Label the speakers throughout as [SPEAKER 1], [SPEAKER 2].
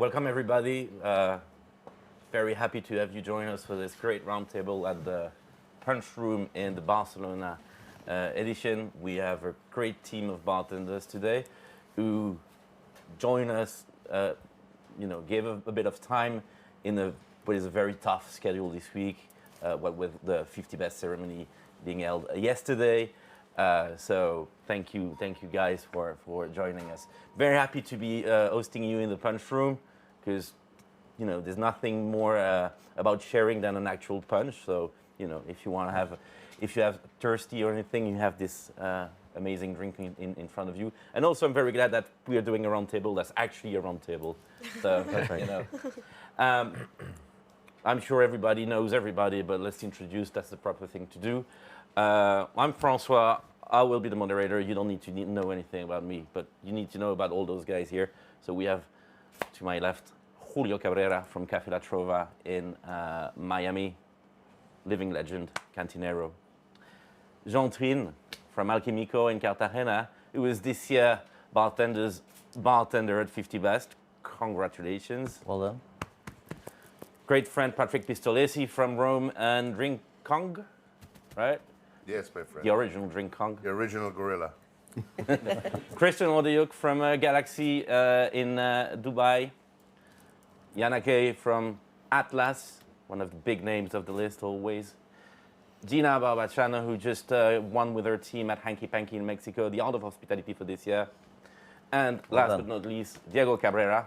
[SPEAKER 1] Welcome everybody. Very happy to have you join us for this great roundtable at the Punch Room in the Barcelona edition. We have a great team of bartenders today who join us, gave a bit of time in what is a very tough schedule this week, with the 50 Best ceremony being held yesterday. So thank you guys for joining us. Very happy to be hosting you in the Punch Room, because there's nothing more about sharing than an actual punch. So if you have thirsty or anything, you have this amazing drink in front of you. And also, I'm very glad that we are doing a round table that's actually a round table. So I'm sure everybody knows everybody, but let's introduce. That's the proper thing to do. I'm François. I will be the moderator. You don't need to know anything about me, but you need to know about all those guys here. So we have, to my left, Julio Cabrera from Café La Trova in Miami, living legend, cantinero. Trinh from Alquimico in Cartagena, who is this year bartender at 50 Best. Congratulations.
[SPEAKER 2] Well done.
[SPEAKER 1] Great friend Patrick Pistolesi from Rome and Drink Kong, right?
[SPEAKER 3] Yes, my friend.
[SPEAKER 1] The original Drink Kong.
[SPEAKER 3] The original gorilla.
[SPEAKER 1] Krystian Hordejuk from Galaxy in Dubai. Lidiyanah from Atlas, one of the big names of the list always. Gina, Barbachano, who just won with her team at Hanky, Panky in Mexico, the Art of Hospitality for this year. And last but not least, Diego Cabrera.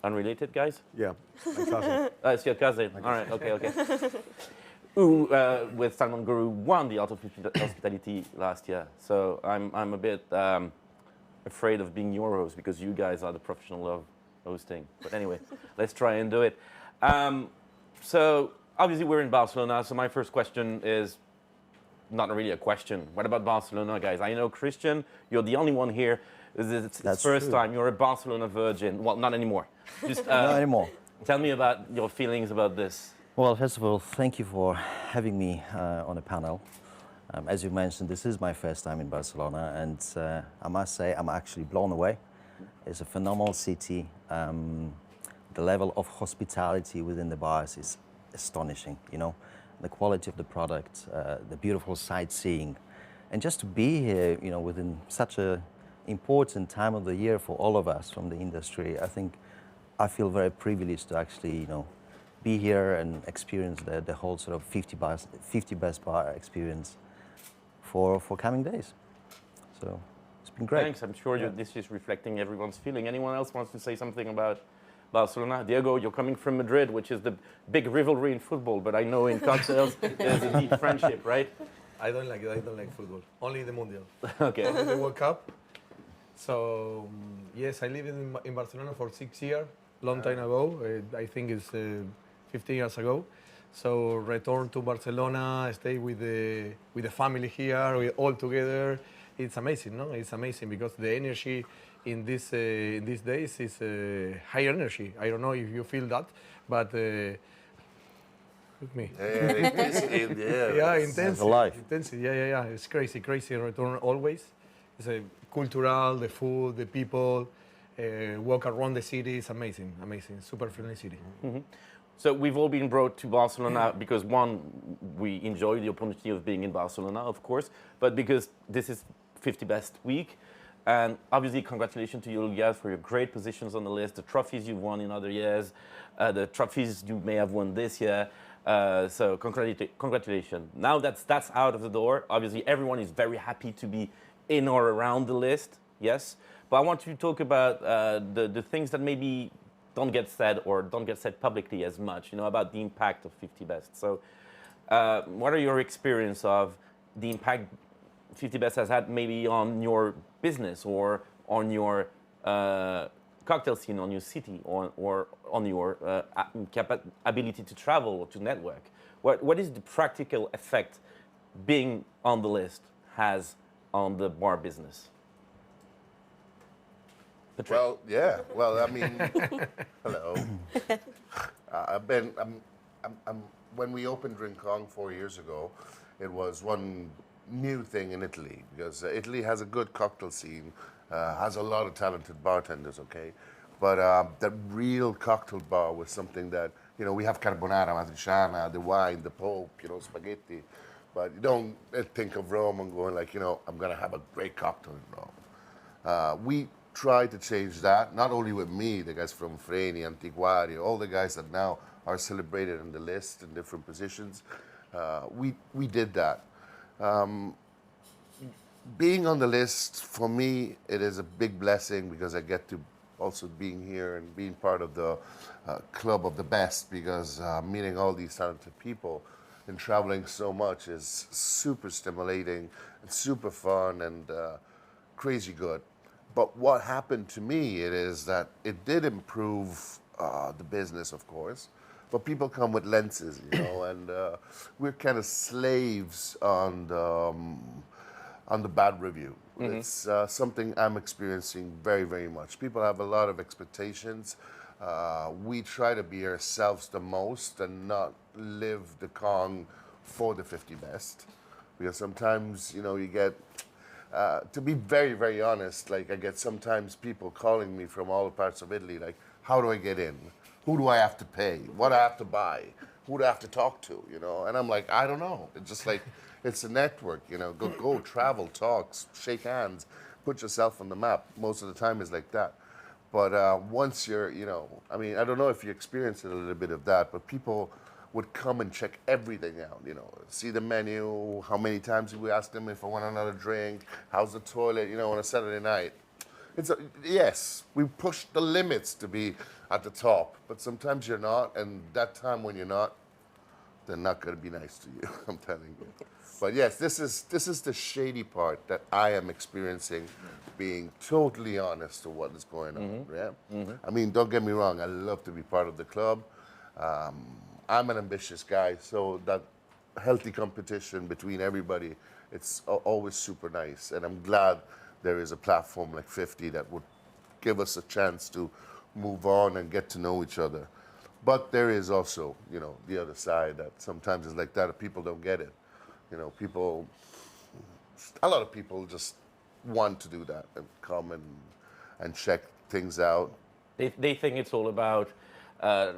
[SPEAKER 1] Unrelated, guys?
[SPEAKER 4] Yeah, my cousin.
[SPEAKER 1] It's your cousin. All right, okay. Who, with Salmon Guru, won the Art of Hospitality last year. So I'm a bit afraid of being your host, because you guys are the professional of hosting. But anyway, let's try and do it. So obviously we're in Barcelona. So my first question is not really a question. What about Barcelona, guys? I know, Krystian, you're the only one here. It's the first time you're a Barcelona virgin. Well, not anymore. Just
[SPEAKER 2] not anymore.
[SPEAKER 1] Tell me about your feelings about this.
[SPEAKER 2] Well, first of all, thank you for having me on a panel. As you mentioned, this is my first time in Barcelona, and I must say I'm actually blown away. It's a phenomenal city. The level of hospitality within the bars is astonishing, the quality of the product, the beautiful sightseeing. And just to be here, within such a important time of the year for all of us from the industry, I feel very privileged to actually, be here and experience the whole sort of 50 Best bar experience for coming days. So it's been great.
[SPEAKER 1] Thanks. I'm sure this is reflecting everyone's feeling. Anyone else wants to say something about Barcelona? Diego, you're coming from Madrid, which is the big rivalry in football, but I know in cocktails there's a deep friendship, right?
[SPEAKER 4] I don't like it. I don't like football. Only the Mundial.
[SPEAKER 1] Okay.
[SPEAKER 4] Only the World Cup. So yes, I lived in Barcelona for 6 years. Long time ago. I think it's 15 years ago. So return to Barcelona, stay with the family here, we all together. It's amazing, no? It's amazing because the energy in these days is high energy. I don't know if you feel that, but look me.
[SPEAKER 3] Intensity,
[SPEAKER 4] Yeah, intensity.
[SPEAKER 2] Alive.
[SPEAKER 4] Intensity, yeah. It's crazy return always. It's a cultural, the food, the people, walk around the city. It's amazing, super friendly city.
[SPEAKER 1] Mm-hmm. So we've all been brought to Barcelona because, one, we enjoy the opportunity of being in Barcelona, of course, but because this is 50 Best week. And obviously, congratulations to you guys for your great positions on the list, the trophies you've won in other years, the trophies you may have won this year. So congratulations. Now that's out of the door. Obviously, everyone is very happy to be in or around the list, yes. But I want to talk about the things that maybe don't get said publicly as much, about the impact of 50 Best. So what are your experience of the impact 50 Best has had maybe on your business or on your cocktail scene, on your city, or on your ability to travel or to network? What is the practical effect being on the list has on the bar business? Patrick.
[SPEAKER 3] Well, I mean, hello. When we opened Drink Kong 4 years ago, it was one new thing in Italy, because Italy has a good cocktail scene, has a lot of talented bartenders, okay? But the real cocktail bar was something that, we have carbonara, matriciana, the wine, the Pope, spaghetti. But you don't think of Rome and going like, I'm going to have a great cocktail in Rome. We try to change that, not only with me, the guys from Freni, Antiquario, all the guys that now are celebrated on the list in different positions. We did that. Being on the list, for me, it is a big blessing because I get to also being here and being part of the club of the best, because meeting all these talented people and traveling so much is super stimulating and super fun and crazy good. But what happened to me, it is that it did improve the business, of course, but people come with lenses, and we're kind of slaves on the bad review. Mm-hmm. It's something I'm experiencing very, very much. People have a lot of expectations. We try to be ourselves the most and not live the Kong for the 50 best. Because sometimes, you get, to be very, very honest, like I get sometimes people calling me from all parts of Italy, like, how do I get in? Who do I have to pay? What do I have to buy? Who do I have to talk to? And I'm like, I don't know. It's just like, it's a network, go travel, talk, shake hands, put yourself on the map. Most of the time is like that. But once you're, I don't know if you experienced a little bit of that, but people would come and check everything out, see the menu, how many times did we ask them if I want another drink, how's the toilet, on a Saturday night. Yes, we push the limits to be at the top, but sometimes you're not, and that time when you're not, they're not going to be nice to you, I'm telling you. But yes, this is the shady part that I am experiencing, being totally honest to what is going on. Yeah, I mean, don't get me wrong. I love to be part of the club. I'm an ambitious guy, so that healthy competition between everybody, it's always super nice. And I'm glad there is a platform like 50 that would give us a chance to move on and get to know each other. But there is also, the other side that sometimes is like that. People don't get it. A lot of people just want to do that and come and check things out.
[SPEAKER 1] They think it's all about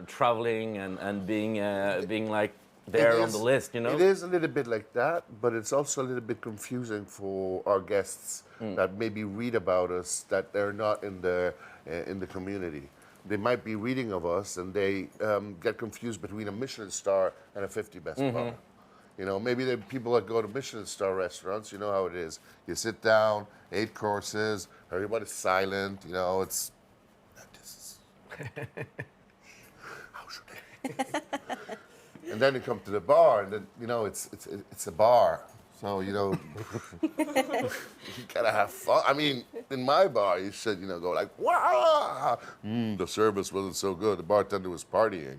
[SPEAKER 1] traveling and being like there on the list, It
[SPEAKER 3] is a little bit like that, but it's also a little bit confusing for our guests that maybe read about us that they're not in the community. They might be reading of us and they get confused between a Michelin star and a 50 best bar. Maybe the people that go to Michelin star restaurants, you know how it is. You sit down, 8 courses, everybody's silent, it's this is how should I? And then you come to the bar and then it's a bar. So, you gotta have fun. I mean, in my bar, you should, go like, wow, the service wasn't so good. The bartender was partying,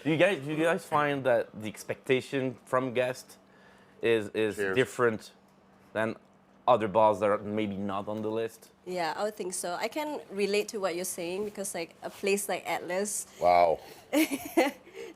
[SPEAKER 1] Do you guys find that the expectation from guests is different than other bars that are maybe not on the list?
[SPEAKER 5] Yeah, I would think so. I can relate to what you're saying because like a place like Atlas,
[SPEAKER 3] wow,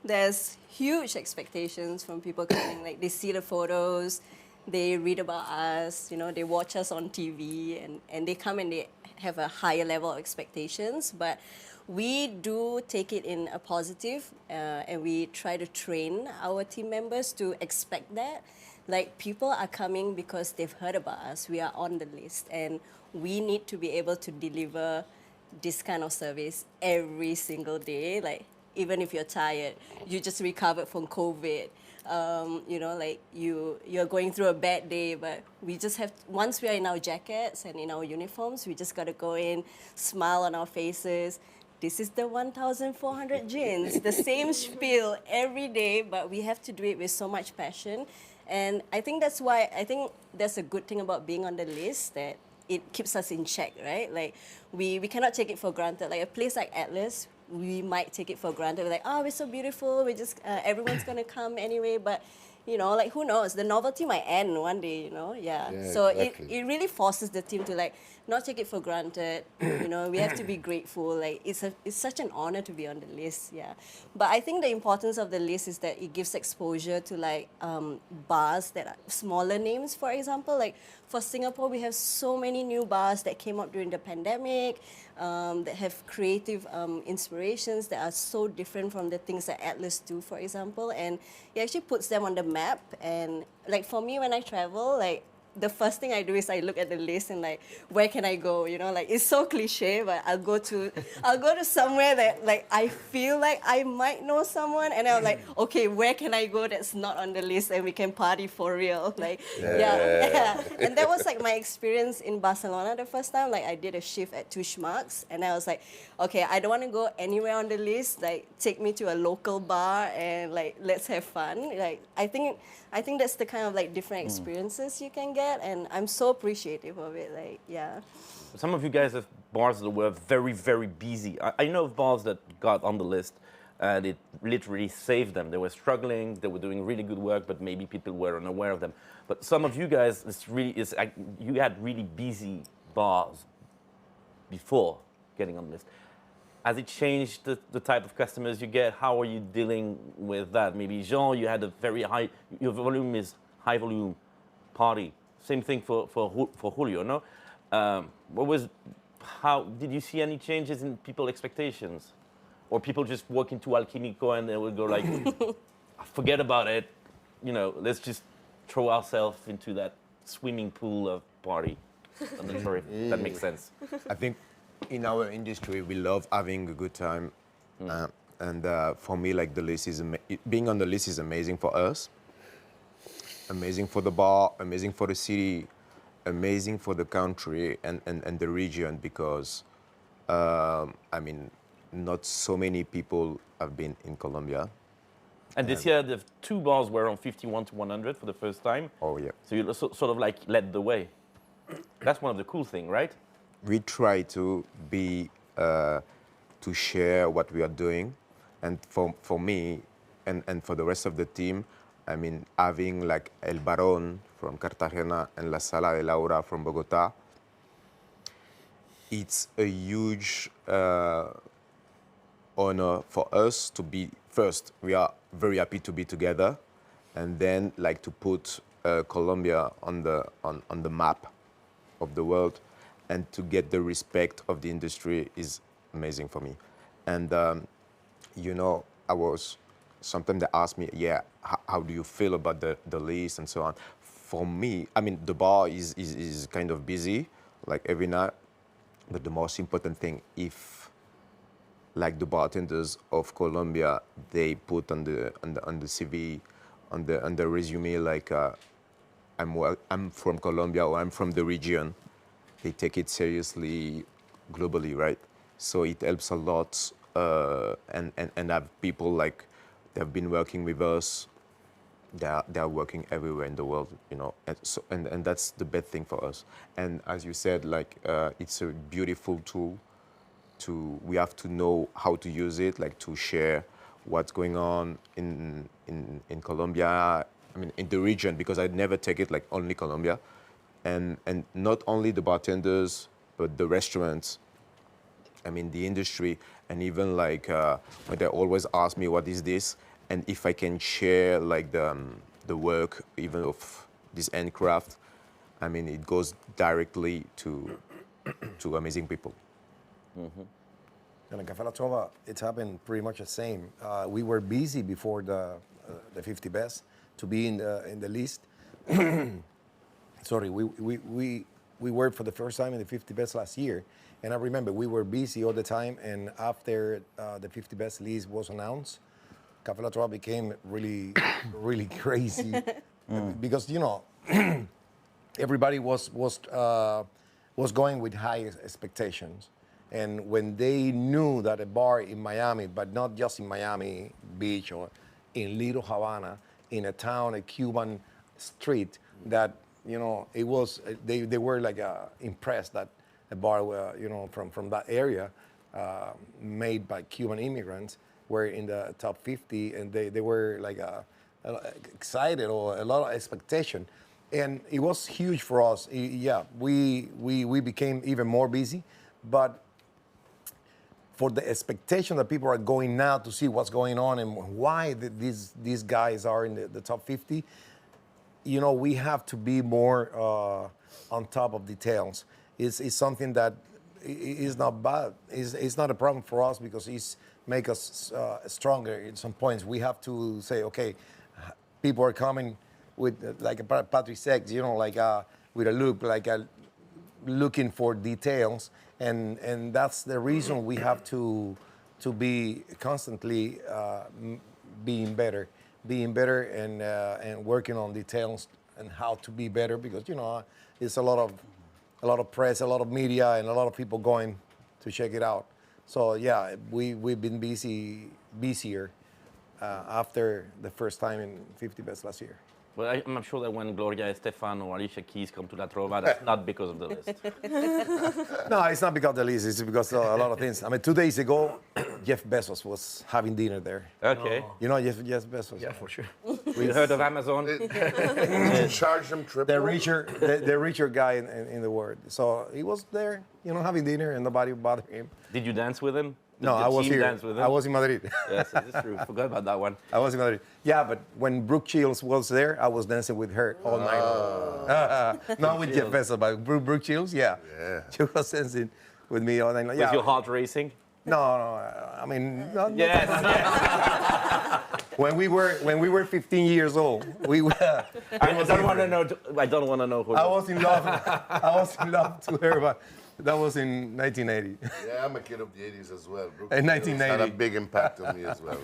[SPEAKER 5] there's huge expectations from people coming. Like they see the photos, they read about us, they watch us on TV, and they come and they have a higher level of expectations. But we do take it in a positive, and we try to train our team members to expect that. Like people are coming because they've heard about us. We are on the list, and we need to be able to deliver this kind of service every single day. Like even if you're tired, you just recovered from COVID. Like you're going through a bad day, but we just have, once we are in our jackets and in our uniforms, we just gotta go in, smile on our faces. This is the 1,400 gins, the same spiel every day, but we have to do it with so much passion. And I think that's why, I think that's a good thing about being on the list, that it keeps us in check, right? Like we cannot take it for granted. Like a place like Atlas, we might take it for granted. We're like, oh, we're so beautiful. We just everyone's gonna come anyway. But you know, like who knows, the novelty might end one day, you know,
[SPEAKER 3] Yeah,
[SPEAKER 5] so
[SPEAKER 3] exactly.
[SPEAKER 5] it really forces the team to like not take it for granted, you know, we have to be grateful, like it's such an honor to be on the list, yeah. But I think the importance of the list is that it gives exposure to like bars that are smaller names, for example, like for Singapore, we have so many new bars that came up during the pandemic, that have creative inspirations that are so different from the things that Atlas do, for example, and it actually puts them on the map. And like for me, when I travel, like the first thing I do is I look at the list and like, where can I go? You know, like it's so cliche, but I'll go to somewhere that like I feel like I might know someone, and I'm like, okay, where can I go that's not on the list and we can party for real? Like, yeah. And that was like my experience in Barcelona the first time. Like I did a shift at Tushmarks, and I was like, okay, I don't want to go anywhere on the list. Like take me to a local bar and like let's have fun. Like I think that's the kind of like different experiences you can get, and I'm so appreciative of it. Like, yeah.
[SPEAKER 1] Some of you guys have bars that were very, very busy. I know of bars that got on the list and it literally saved them. They were struggling, they were doing really good work, but maybe people were unaware of them. But some of you guys, you had really busy bars before getting on the list. Has it changed the type of customers you get? How are you dealing with that? Maybe Jean, you had a very high, your volume is high volume party. Same thing for Julio, no? How did you see any changes in people's expectations? Or people just walk into Alquimico and they will go like, forget about it, you know, let's just throw ourselves into that swimming pool of party. I'm not sure if that makes sense.
[SPEAKER 6] I think in our industry, we love having a good time. And for me, like being on the list is amazing for us, amazing for the bar, amazing for the city, amazing for the country and the region, because, I mean, not so many people have been in Colombia.
[SPEAKER 1] And this year, the two bars were on 51 to 100 for the first time.
[SPEAKER 6] Oh, yeah.
[SPEAKER 1] So you sort of like led the way. That's one of the cool things, right?
[SPEAKER 6] We try to be, to share what we are doing. And for me and for the rest of the team, I mean, having like El Barón from Cartagena and La Sala de Laura from Bogota, it's a huge honor for us to be, first, we are very happy to be together, and then like to put Colombia on the map of the world, and to get the respect of the industry is amazing for me. And you know, sometimes they ask me, yeah, how do you feel about the list and so on. For me, I mean, the bar is kind of busy, like every night, but the most important thing, if like the bartenders of Colombia, they put on the CV, on the resume, like I'm from Colombia or I'm from the region, they take it seriously globally, right? So it helps a lot, and have people like they've been working with us. They are working everywhere in the world, you know, and that's the best thing for us. And as you said, like it's a beautiful tool. We have to know how to use it, like to share what's going on in Colombia. I mean, in the region, because I never take it like only Colombia, and not only the bartenders, but the restaurants. I mean, the industry, and even like when they always ask me what is this, and if I can share like the work even of this handcraft, I mean, it goes directly to amazing people.
[SPEAKER 7] And in Café La Trova, it's happened pretty much the same. We were busy before the 50 best to be in the list. Sorry, we worked for the first time in the 50 best last year, and I remember we were busy all the time. And after the 50 best list was announced, Café La Trova became really, really crazy because you know everybody was going with high expectations. And when they knew that a bar in Miami, but not just in Miami Beach or in Little Havana, in a town, a Cuban street, that, you know, it was, they were like impressed that a bar, you know, from that area, made by Cuban immigrants, were in the top 50, and they were like excited or a lot of expectation, and it was huge for us. Yeah, we became even more busy, but for the expectation that people are going now to see what's going on and why these guys are in the top 50, you know, we have to be more on top of details. It's something that is not bad. It's not a problem for us because it's make us stronger in some points. We have to say, okay, people are coming with, like Patrick said, you know, like with a look, like looking for details. And that's the reason we have to be constantly being better and working on details and how to be better, because you know it's a lot of press, a lot of media, and a lot of people going to check it out. So yeah, we've been busier after the first time in 50 Best last year.
[SPEAKER 1] Well, I'm sure that when Gloria Estefan or Alicia Keys come to La Trova, that's not because of the list.
[SPEAKER 7] No, it's not because of the list. It's because of a lot of things. I mean, 2 days ago, Jeff Bezos was having dinner there.
[SPEAKER 1] Okay.
[SPEAKER 7] You know Jeff Bezos?
[SPEAKER 4] Yeah, for sure.
[SPEAKER 1] We heard of Amazon.
[SPEAKER 3] Charge them triple.
[SPEAKER 7] The richer guy in the world. So he was there, you know, having dinner, and nobody bothered him.
[SPEAKER 1] Did you dance with him?
[SPEAKER 7] No, I was here. I was in Madrid.
[SPEAKER 1] Yes, it's true. Forgot about that one.
[SPEAKER 7] I was in Madrid. Yeah, but when Brooke Shields was there, I was dancing with her all night. Not with Jeff Bezos, but Brooke Shields, yeah. She was dancing with me all night.
[SPEAKER 1] Was your heart racing?
[SPEAKER 7] No, I mean,
[SPEAKER 1] Yes.
[SPEAKER 7] When we were 15 years old, we were.
[SPEAKER 1] I don't want to know. I don't want to know who.
[SPEAKER 7] I was in love. I was in love to her, but that was in 1980.
[SPEAKER 3] Yeah, I'm a kid of the 80s as well. Brooke
[SPEAKER 7] In
[SPEAKER 3] Shields
[SPEAKER 7] 1980.
[SPEAKER 3] had a big impact on me as well.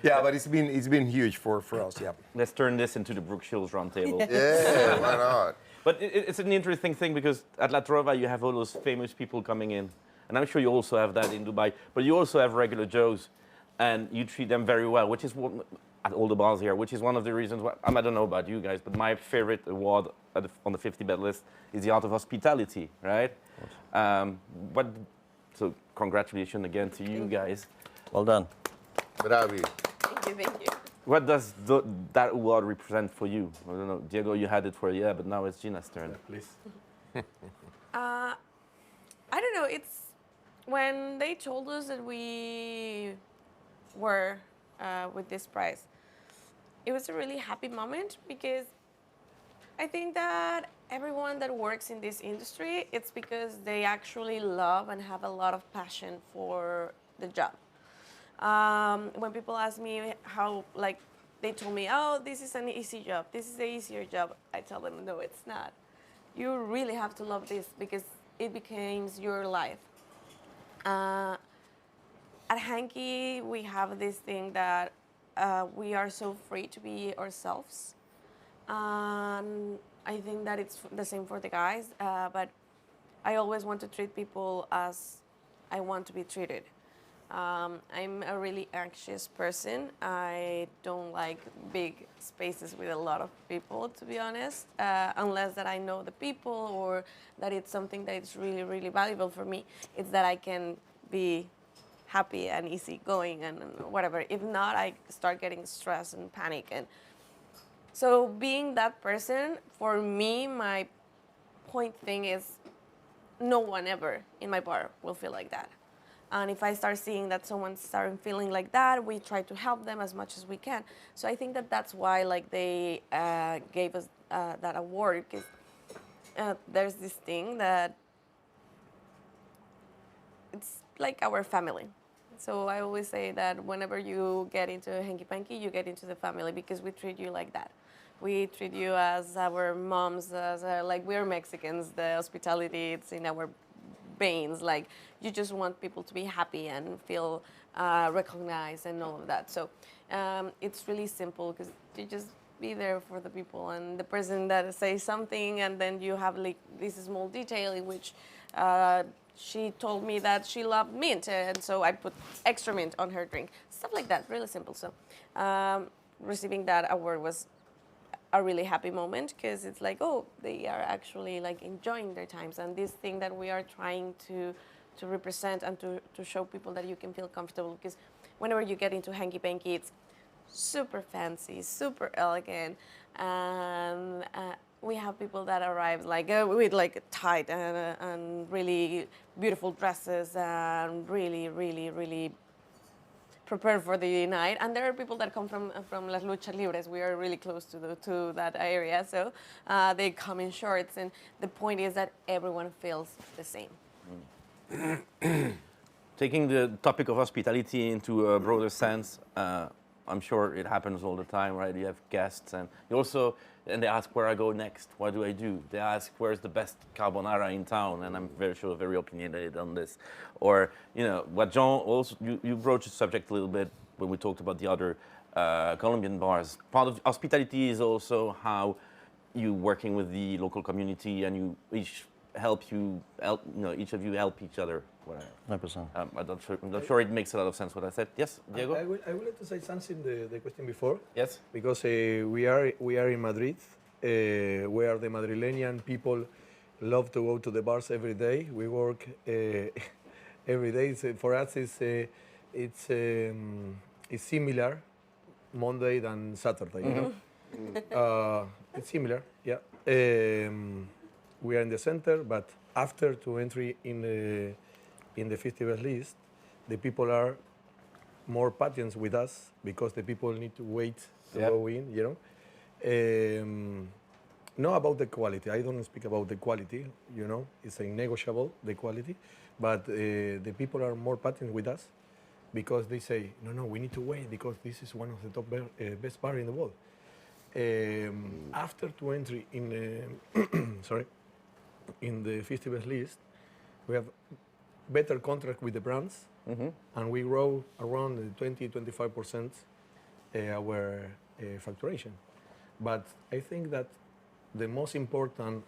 [SPEAKER 7] Yeah, but it's been huge for us. Yeah.
[SPEAKER 1] Let's turn this into the Brooke Shields roundtable.
[SPEAKER 3] Yeah, why not?
[SPEAKER 1] But it's an interesting thing because at La Trova you have all those famous people coming in, and I'm sure you also have that in Dubai. But you also have regular Joes, and you treat them very well, which is what, at all the bars here, which is one of the reasons why, I don't know about you guys, but my favorite award on the 50 bet list is the Art of Hospitality, right? So congratulations again to you guys.
[SPEAKER 2] Well done.
[SPEAKER 3] Bravi.
[SPEAKER 5] Thank you.
[SPEAKER 1] What does that award represent for you? I don't know, Diego, you had it for a year, but now it's Gina's turn.
[SPEAKER 4] Please.
[SPEAKER 8] I don't know. It's when they told us that we were with this prize. It was a really happy moment because I think that everyone that works in this industry, it's because they actually love and have a lot of passion for the job. When people ask me how, like, they told me, oh, this is an easy job, this is the easier job, I tell them, no, it's not. You really have to love this because it becomes your life. At Hanky, we have this thing that we are so free to be ourselves. I think that it's the same for the guys, but I always want to treat people as I want to be treated. I'm a really anxious person. I don't like big spaces with a lot of people, to be honest, unless that I know the people or that it's something that is really, really valuable for me. It's that I can be happy and easygoing and whatever. If not, I start getting stressed and panic. And so being that person, for me, my point thing is no one ever in my bar will feel like that. And if I start seeing that someone's starting feeling like that, we try to help them as much as we can. So I think that that's why, like, they gave us that award, because there's this thing that it's like our family. So I always say that whenever you get into Hanky Panky, you get into the family because we treat you like that. We treat you as our moms, as like we're Mexicans. The hospitality, it's in our veins. Like, you just want people to be happy and feel recognized and all of that. So it's really simple because you just be there for the people, and the person that says something, and then you have like this small detail in which she told me that she loved mint, and so I put extra mint on her drink. Stuff like that, really simple. So receiving that award was a really happy moment because it's like, oh, they are actually like enjoying their times, and this thing that we are trying to represent and to show people that you can feel comfortable, because whenever you get into Hanky Panky, it's super fancy, super elegant. We have people that arrive like with like tight and really beautiful dresses and really prepared for the night. And there are people that come from Las Luchas Libres. We are really close to that area, so they come in shorts. And the point is that everyone feels the same.
[SPEAKER 1] Taking the topic of hospitality into a broader sense, I'm sure it happens all the time, right? You have guests, and you also, and they ask where I go next. What do I do? They ask where's the best carbonara in town, and I'm very sure very opinionated on this. Or what Jean also you broached the subject a little bit when we talked about the other Colombian bars. Part of hospitality is also how you working with the local community, and you each each of you help each other.
[SPEAKER 2] 100%.
[SPEAKER 1] I'm not sure it makes a lot of sense what I said. Yes, Diego?
[SPEAKER 4] I would like to say something the question before.
[SPEAKER 1] Yes.
[SPEAKER 4] Because we are in Madrid, where the Madrileñan people love to go to the bars every day. We work every day. So for us, it's similar Monday than Saturday. You know, it's similar. Yeah. We are in the center, but after to entry in the festival list, the people are more patient with us because the people need to wait to go in, you know. Not about the quality. I don't speak about the quality, you know. It's negotiable, the quality. But the people are more patient with us because they say, no, we need to wait because this is one of the top best bar in the world. After to entry in, in the festival list, we have better contract with the brands, and we grow around 20-25% our facturation. But I think that the most important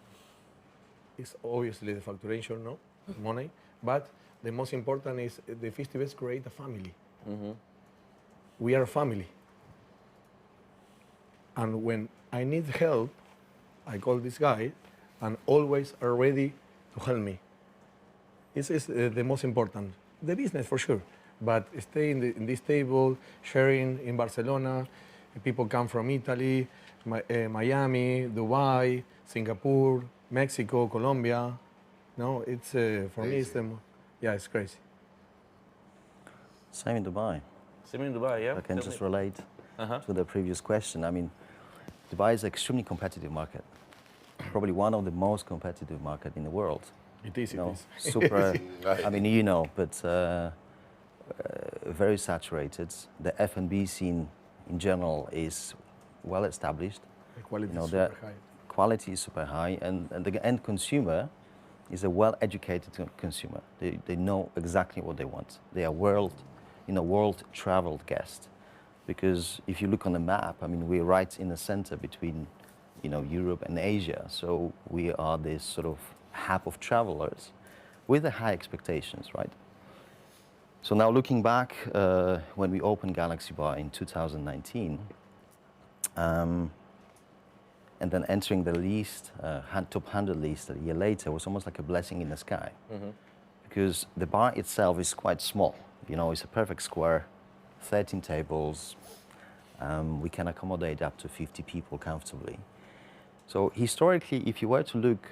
[SPEAKER 4] is obviously the facturation, no, money. But the most important is the festivals create a family. We are a family, and when I need help, I call this guy, and always are ready to help me. This is the most important. The business for sure, but stay in this table, sharing in Barcelona. People come from Italy, Miami, Dubai, Singapore, Mexico, Colombia. No, it's for me. It's crazy.
[SPEAKER 2] Same in Dubai.
[SPEAKER 1] Same in Dubai, yeah.
[SPEAKER 2] I can just relate to the previous question. I mean, Dubai is an extremely competitive market. Probably one of the most competitive market in the world.
[SPEAKER 4] It is.
[SPEAKER 2] Super. I mean, you know, but very saturated. The F&B scene in general is well established.
[SPEAKER 4] The quality is super high.
[SPEAKER 2] Quality is super high, and the end consumer is a well-educated consumer. They know exactly what they want. They are world-traveled guests. Because if you look on the map, I mean, we're right in the center between, Europe and Asia. So we are this sort of hub of travelers with the high expectations, right? So now looking back, when we opened Galaxy Bar in 2019, and then entering the list, top 100 list a year later was almost like a blessing in the sky. Because the bar itself is quite small. It's a perfect square, 13 tables. We can accommodate up to 50 people comfortably. So historically, if you were to look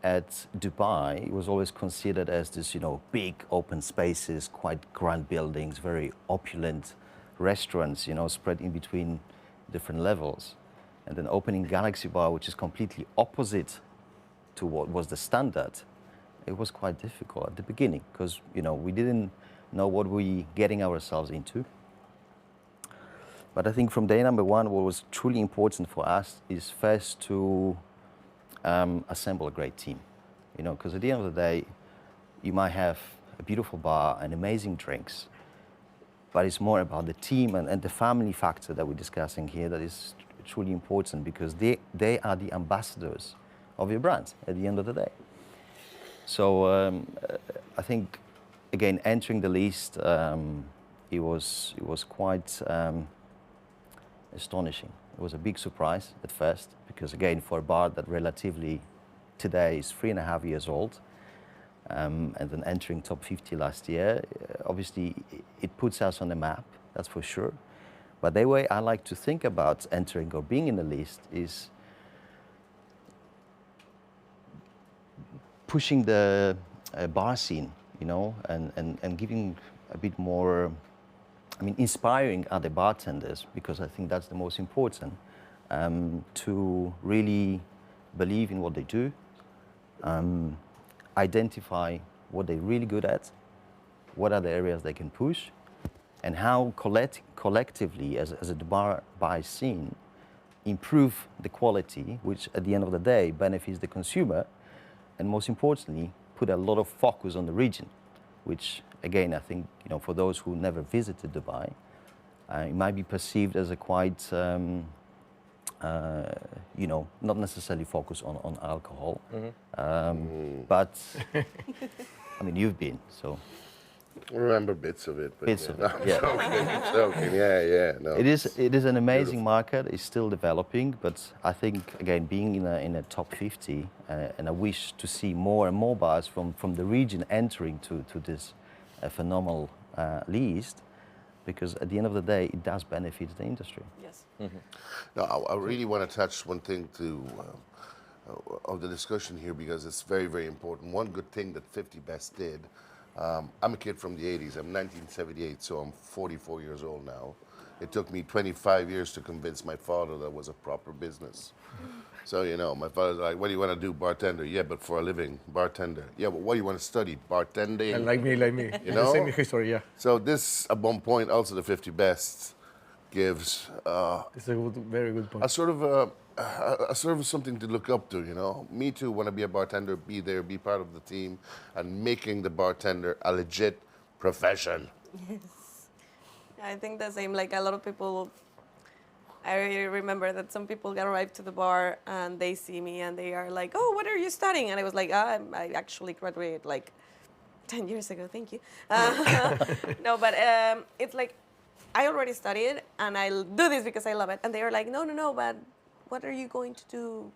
[SPEAKER 2] at Dubai, it was always considered as this, big open spaces, quite grand buildings, very opulent restaurants, spread in between different levels. And then opening Galaxy Bar, which is completely opposite to what was the standard, it was quite difficult at the beginning because, we didn't know what we were getting ourselves into. But I think from day number one, what was truly important for us is first to assemble a great team. Because at the end of the day, you might have a beautiful bar and amazing drinks, but it's more about the team and the family factor that we're discussing here that is truly important because they are the ambassadors of your brand at the end of the day. So I think, again, entering the list, it was quite astonishing. It was a big surprise at first because, again, for a bar that relatively today is 3.5 years old, and then entering top 50 last year, obviously it puts us on the map, that's for sure. But the way I like to think about entering or being in the list is pushing the bar scene, you know, and giving a bit more, I mean, inspiring other bartenders, because I think that's the most important, to really believe in what they do, identify what they're really good at, what are the areas they can push, and how collectively, as a bar scene, improve the quality, which at the end of the day benefits the consumer, and most importantly, put a lot of focus on the region, which again, I think, you know, for those who never visited Dubai, it might be perceived as a quite, you know, not necessarily focused on alcohol, but I mean, you've been, so.
[SPEAKER 3] I remember bits of it. But
[SPEAKER 2] Bits of it,
[SPEAKER 3] I'm
[SPEAKER 2] yeah.
[SPEAKER 3] joking. Yeah. No,
[SPEAKER 2] It is an amazing market. It's still developing, but I think again, being in a top 50, and I wish to see more and more bars from the region entering to this phenomenal list, because at the end of the day, it does benefit the industry.
[SPEAKER 8] Yes.
[SPEAKER 3] No, I really want to touch one thing of the discussion here, because it's very, very important. One good thing that 50 Best did. I'm a kid from the 80s. I'm 1978, so I'm 44 years old now. It took me 25 years to convince my father that was a proper business. So, you know, my father's like, what do you want to do? Bartender. Yeah, but for a living. Bartender. Yeah, but what do you want to study? Bartending.
[SPEAKER 4] Like me.
[SPEAKER 3] You know?
[SPEAKER 4] Same history, yeah.
[SPEAKER 3] So this, at one point, also the 50 Best gives
[SPEAKER 4] It's a very good point.
[SPEAKER 3] a sort of something to look up to, you know. Me too want to be a bartender, be there, be part of the team, and making the bartender a legit profession.
[SPEAKER 8] Yes. I think the same. Like a lot of people, I remember that some people arrive to the bar and they see me and they are like, "Oh, what are you studying?" And I was like, I actually graduated like 10 years ago. Thank you. No, but it's like I already studied and I do this because I love it. And they are like, no, but what are you going to do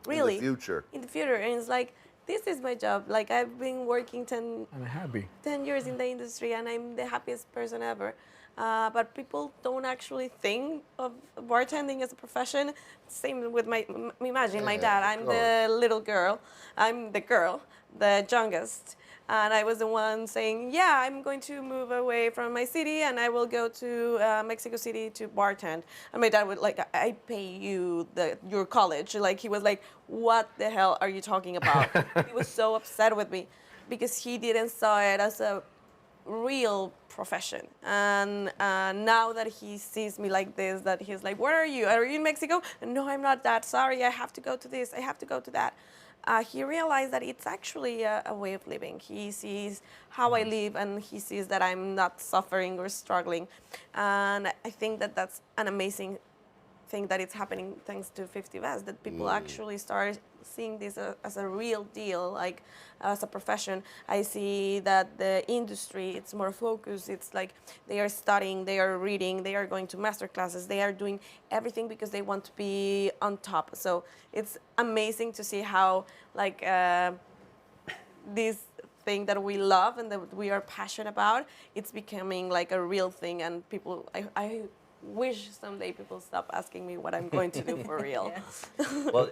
[SPEAKER 8] really?
[SPEAKER 3] In the future.
[SPEAKER 8] In the future. And it's like, this is my job. Like I've been working
[SPEAKER 4] I'm happy.
[SPEAKER 8] 10 years in the industry and I'm the happiest person ever. But people don't actually think of bartending as a profession. Same with imagine my dad. I'm the little girl. I'm the girl, the youngest. And I was the one saying, yeah, I'm going to move away from my city and I will go to Mexico City to bartend. And my dad would like, I pay you your college. Like he was like, what the hell are you talking about? He was so upset with me because he didn't saw it as a real profession. And now that he sees me like this, that he's like, where are you? Are you in Mexico? No, I'm not that. Sorry, I have to go to this. I have to go to that. He realized that it's actually a way of living. He sees how I live and he sees that I'm not suffering or struggling. And I think that that's an amazing thing that it's happening thanks to 50 Best, that people actually start seeing this as a real deal, like as a profession. I see that the industry, it's more focused. It's like they are studying, they are reading, they are going to master classes, they are doing everything because they want to be on top. So it's amazing to see how like this thing that we love and that we are passionate about, it's becoming like a real thing. And people, I wish someday people stop asking me what I'm going to do for real.
[SPEAKER 1] Well,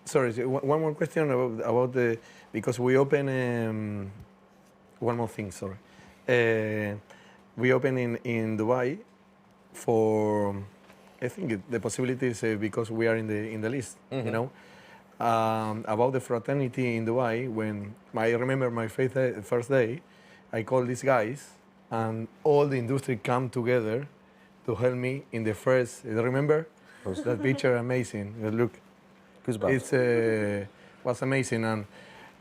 [SPEAKER 4] Sorry, one more question about the, because we open, one more thing, sorry. We open in Dubai for, I think the possibilities because we are in the list, you know. About the fraternity in Dubai, when I remember my first day, I called these guys and all the industry come together to help me in the first, remember? That picture, amazing, look.
[SPEAKER 2] Goosebumps.
[SPEAKER 4] It was amazing, and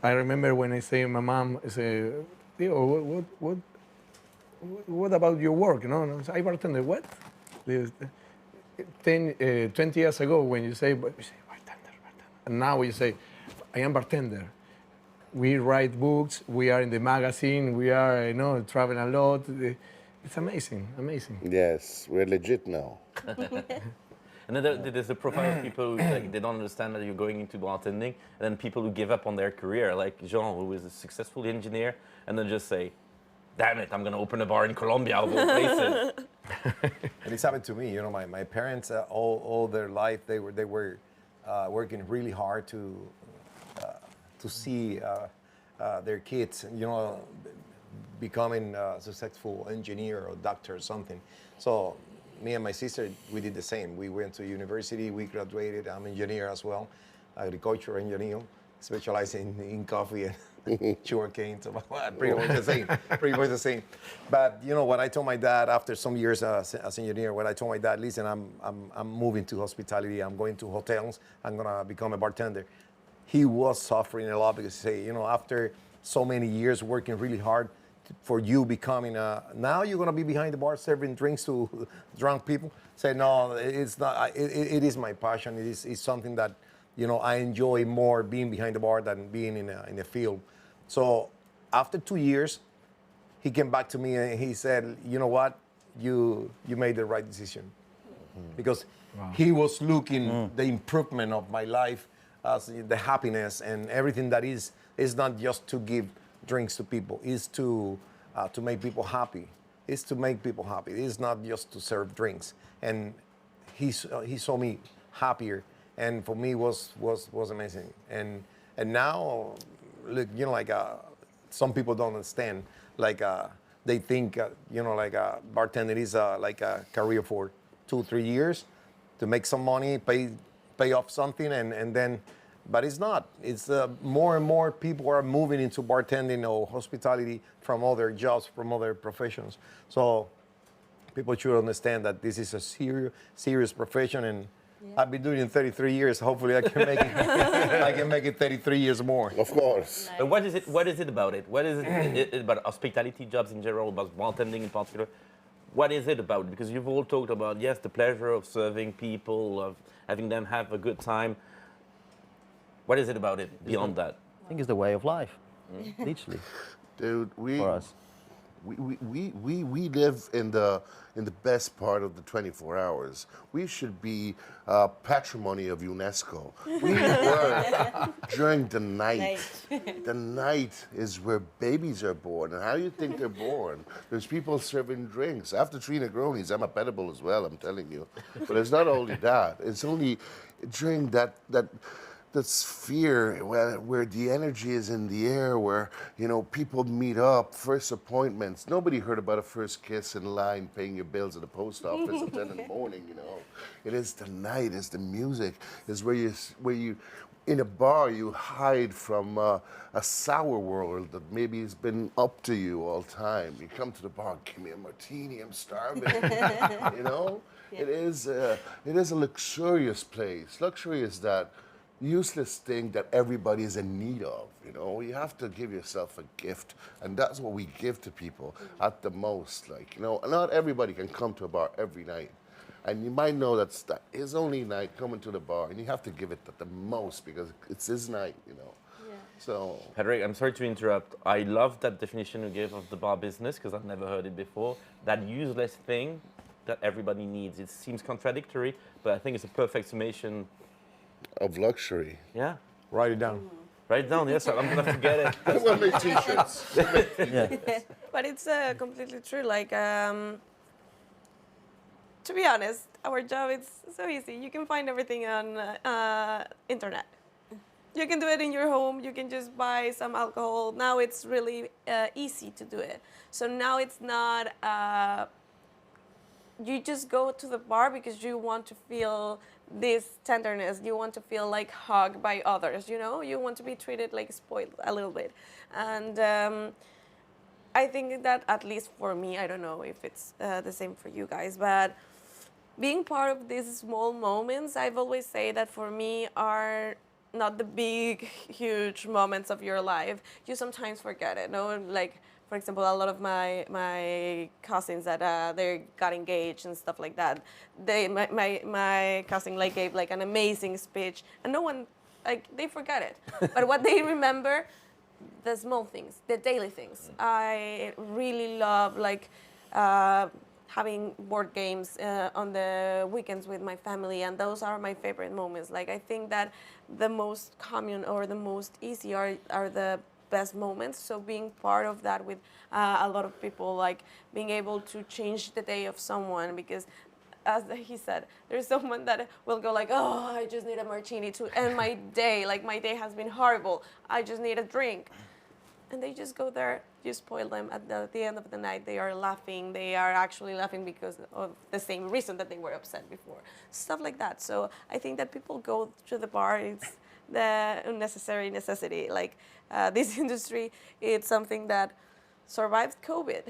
[SPEAKER 4] I remember when I say my mom, I say, Theo, what about your work? You know, and I was, I bartender. What? 20 years ago, when you say bartender, and now you say, I am bartender. We write books. We are in the magazine. We are, you know, traveling a lot. It's amazing, amazing.
[SPEAKER 3] Yes, we're legit now.
[SPEAKER 1] And then there's a profile of people who like, they don't understand that you're going into bartending, and then people who give up on their career, like Jean, who is a successful engineer, and then just say, damn it, I'm going to open a bar in Colombia of all places.
[SPEAKER 7] And it's happened to me. You know, my parents all their life they were working really hard to see their kids, you know, becoming a successful engineer or doctor or something. So me and my sister, we did the same. We went to university, we graduated. I'm an engineer as well, agriculture engineer, specializing in coffee and sugarcane. So pretty much the same, pretty much the same. But you know what I told my dad after some years as engineer, when I told my dad, listen, I'm moving to hospitality. I'm going to hotels. I'm gonna become a bartender. He was suffering a lot because he said, you know, after so many years working really hard for you becoming now you're going to be behind the bar serving drinks to drunk people. Say, no, it's not. It is my passion. It's something that, you know, I enjoy more being behind the bar than being in the field. So after 2 years, he came back to me and he said, you know what, you made the right decision. Because he was looking the improvement of my life, as the happiness and everything that is not just to give drinks to people, is to make people happy. It's to make people happy. It's not just to serve drinks. And he saw me happier, and for me was amazing. And now, look, you know, like some people don't understand. Like they think, you know, like bartending is like a career for 2-3 years to make some money, pay off something, and then. But it's not. It's more and more people are moving into bartending or hospitality from other jobs, from other professions. So people should understand that this is a serious profession, and I've been doing it 33 years. Hopefully, I can make it. I can make it 33 years more.
[SPEAKER 3] Of course.
[SPEAKER 1] But what is it? What is it about it? What is it about hospitality jobs in general, about bartending in particular? What is it about? Because you've all talked about, yes, the pleasure of serving people, of having them have a good time. What is it about it beyond that?
[SPEAKER 2] I think it's the way of life, literally,
[SPEAKER 3] Dude,
[SPEAKER 2] for us.
[SPEAKER 3] we live in the best part of the 24 hours. We should be patrimony of UNESCO. We work during the night. The night is where babies are born. And how do you think they're born? There's people serving drinks. After 3 Negronis, I'm a edible as well, I'm telling you. But it's not only that. It's only during that sphere where the energy is in the air, where, you know, people meet up, first appointments. Nobody heard about a first kiss in line, paying your bills at the post office at 10 in the morning, you know. It is the night, it's the music, it's where you in a bar, you hide from a sour world that maybe has been up to you all time. You come to the bar, give me a martini, I'm starving, you know. Yeah. It is a luxurious place. Luxurious, that useless thing that everybody is in need of, you know. You have to give yourself a gift, and that's what we give to people at the most. Like, you know, not everybody can come to a bar every night, and you might know that his only night coming to the bar, and you have to give it at the most because it's his night, you know. Yeah. So,
[SPEAKER 1] Henrik, I'm sorry to interrupt. I love that definition you gave of the bar business because I've never heard it before. That useless thing that everybody needs. It seems contradictory, but I think it's a perfect summation
[SPEAKER 3] of luxury.
[SPEAKER 1] Yeah.
[SPEAKER 7] Write it down.
[SPEAKER 1] Write it down, yes, I'm gonna forget it.
[SPEAKER 3] I'm gonna make t-shirts.
[SPEAKER 8] But it's completely true. Like, to be honest, our job is so easy. You can find everything on internet. You can do it in your home. You can just buy some alcohol. Now it's really easy to do it. So now it's not. You just go to the bar because you want to feel this tenderness. You want to feel like hugged by others, you know? You want to be treated like spoiled a little bit. And I think that, at least for me, I don't know if it's the same for you guys, but being part of these small moments, I've always say that for me are not the big, huge moments of your life. You sometimes forget it, no? Like, for example, a lot of my cousins that they got engaged and stuff like that. My cousin like gave like an amazing speech, and no one, like, they forget it. But what they remember, the small things, the daily things. I really love like having board games on the weekends with my family, and those are my favorite moments. Like, I think that the most common or the most easy are the best moments. So being part of that with a lot of people, like being able to change the day of someone, because as he said, there's someone that will go like, oh, I just need a martini to end my day. Like my day has been horrible. I just need a drink. And they just go there, you spoil them. At the end of the night, they are laughing. They are actually laughing because of the same reason that they were upset before. Stuff like that. So I think that people go to the bar. It's the unnecessary necessity. Like this industry, it's something that survived COVID,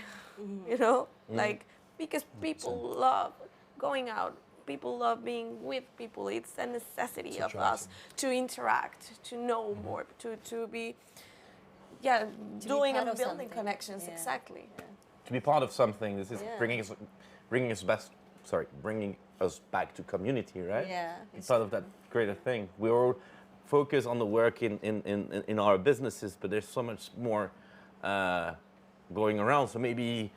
[SPEAKER 8] you know? Like, because people love going out. People love being with people. It's a necessity of us to interact, to know more, to be... Yeah, doing
[SPEAKER 5] part
[SPEAKER 8] and
[SPEAKER 5] of
[SPEAKER 8] building
[SPEAKER 5] something.
[SPEAKER 8] connections,
[SPEAKER 5] Yeah.
[SPEAKER 8] exactly.
[SPEAKER 1] To be part of something. This is
[SPEAKER 5] Yeah.
[SPEAKER 1] bringing us back to community, right?
[SPEAKER 5] Yeah,
[SPEAKER 1] It's
[SPEAKER 5] it's
[SPEAKER 1] part of that greater thing. We all focus on the work in our businesses, but there's so much more going around. So maybe,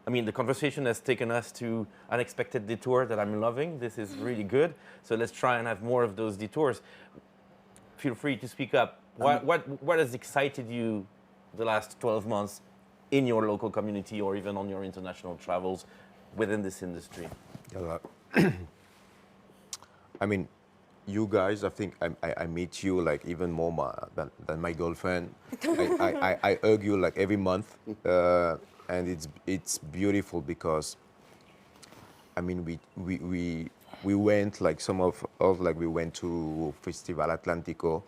[SPEAKER 1] I mean, the conversation has taken us to unexpected detour that I'm loving. This is really good. So let's try and have more of those detours. Feel free to speak up. What has excited you the last 12 months in your local community or even on your international travels within this industry?
[SPEAKER 6] I mean, you guys, I think I meet you like even more than my girlfriend. I hug you like every month, and it's beautiful because, I mean, we went like some of us, like we went to Festival Atlántico,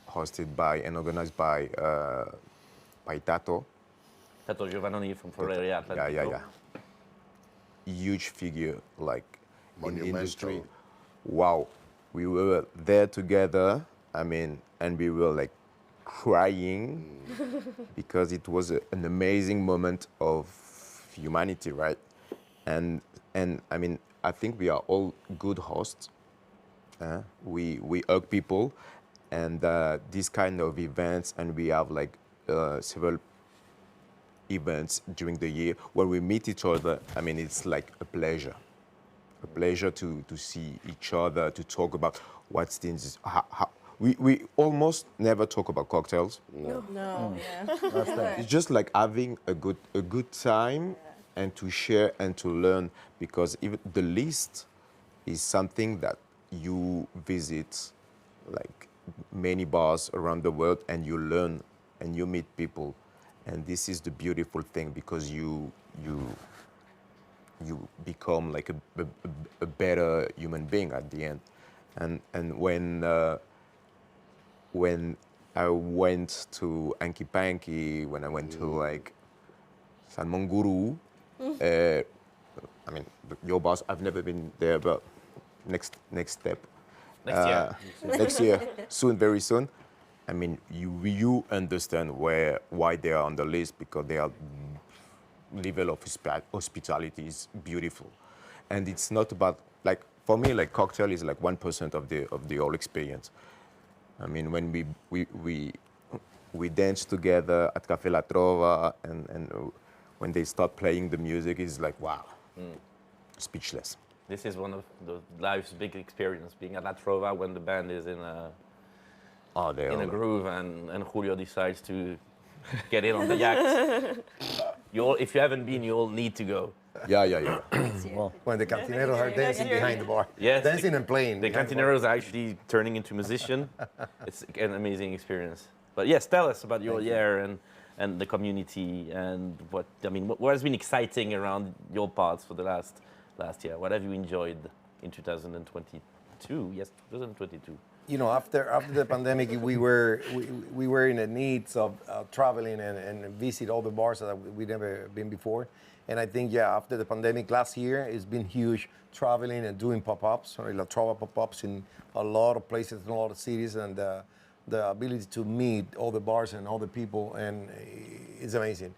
[SPEAKER 6] hosted by and organized by Tato.
[SPEAKER 1] Tato Giovannoni from Floreria Atlántico.
[SPEAKER 6] Yeah. Huge figure, like in the industry.
[SPEAKER 3] Monumental.
[SPEAKER 6] Wow, we were there together. I mean, and we were like crying because it was an amazing moment of humanity, right? And I mean, I think we are all good hosts. We hug people, and these kind of events, and we have like several events during the year where we meet each other. I mean, it's like a pleasure to see each other, to talk about what's things. How we almost never talk about cocktails.
[SPEAKER 5] No, yeah.
[SPEAKER 6] It's just like having a good time and to share and to learn, because even the list is something that you visit like many bars around the world and you learn and you meet people, and this is the beautiful thing, because you become like a better human being at the end. And when I went to Hanky Panky, when I went to like Salmon Guru, I mean, your boss, I've never been there, but next step.
[SPEAKER 1] Next year.
[SPEAKER 6] Next year, soon, very soon. I mean, you understand why they are on the list, because their level of hospitality is beautiful. And it's not about, like, for me, like cocktail is like 1% of the whole experience. I mean, when we dance together at Café La Trova, and when they start playing the music, it's like, wow, speechless.
[SPEAKER 1] This is one of the life's big experience, being at La Trova when the band is in a groove and Julio decides to get in on the yacht. If you haven't been, you all need to go.
[SPEAKER 6] Yeah.
[SPEAKER 7] Well, when the cantineros are dancing behind the bar,
[SPEAKER 1] Yes,
[SPEAKER 7] dancing and playing.
[SPEAKER 1] The
[SPEAKER 7] behind
[SPEAKER 1] cantineros are actually turning into musician. It's an amazing experience. But yes, tell us about your year and the community, and what has been exciting around your parts for the last year. What have you enjoyed in 2022? Yes, 2022.
[SPEAKER 7] You know, after the pandemic, we were in the needs of traveling and visit all the bars that we'd never been before. And I think, after the pandemic last year, it's been huge, traveling and doing pop-ups, or La Trova pop-ups in a lot of places, in a lot of cities, and the ability to meet all the bars and all the people, and it's amazing.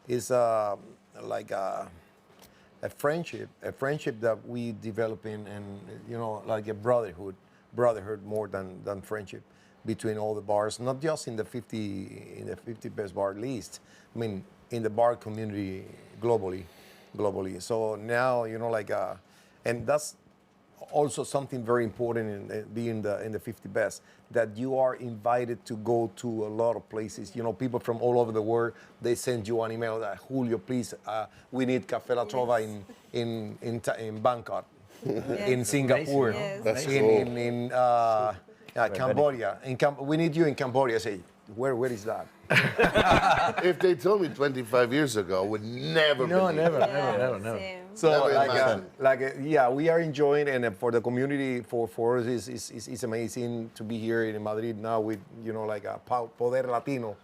[SPEAKER 7] It's like a friendship that we developing, and like a brotherhood more than friendship between all the bars, not just in the 50 best bar list. I mean, in the bar community globally. So now, and that's also something very important in being in the 50 best, that you are invited to go to a lot of places. You know, people from all over the world, they send you an email that, Julio, please, we need Café La Trova in Bangkok, in Singapore,
[SPEAKER 5] Yes.
[SPEAKER 3] That's
[SPEAKER 7] in Cambodia. We need you in Cambodia. I say, where is that?
[SPEAKER 3] If they told me 25 years ago, I would never
[SPEAKER 4] No,
[SPEAKER 3] believe
[SPEAKER 4] never,
[SPEAKER 3] it.
[SPEAKER 4] never.
[SPEAKER 5] Same.
[SPEAKER 7] So
[SPEAKER 3] Never
[SPEAKER 7] yeah, we are enjoying, and for the community, for us, it's amazing to be here in Madrid now with, you know, like a Poder Latino,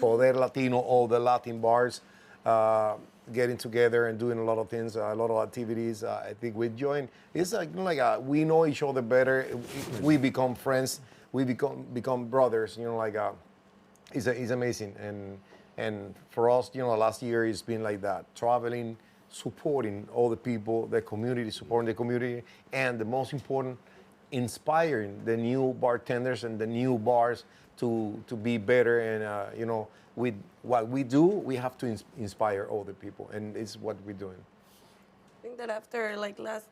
[SPEAKER 7] all the Latin bars, getting together and doing a lot of things, a lot of activities. I think we join. It's like, we know each other better. We become friends. We become brothers. You know, like it's amazing. And for us, you know, last year it's been like that, traveling, supporting all the people, the community, supporting the community, and the most important, inspiring the new bartenders and the new bars to be better. And you know, with what we do, we have to inspire all the people, and it's what we're doing.
[SPEAKER 8] I think that after like last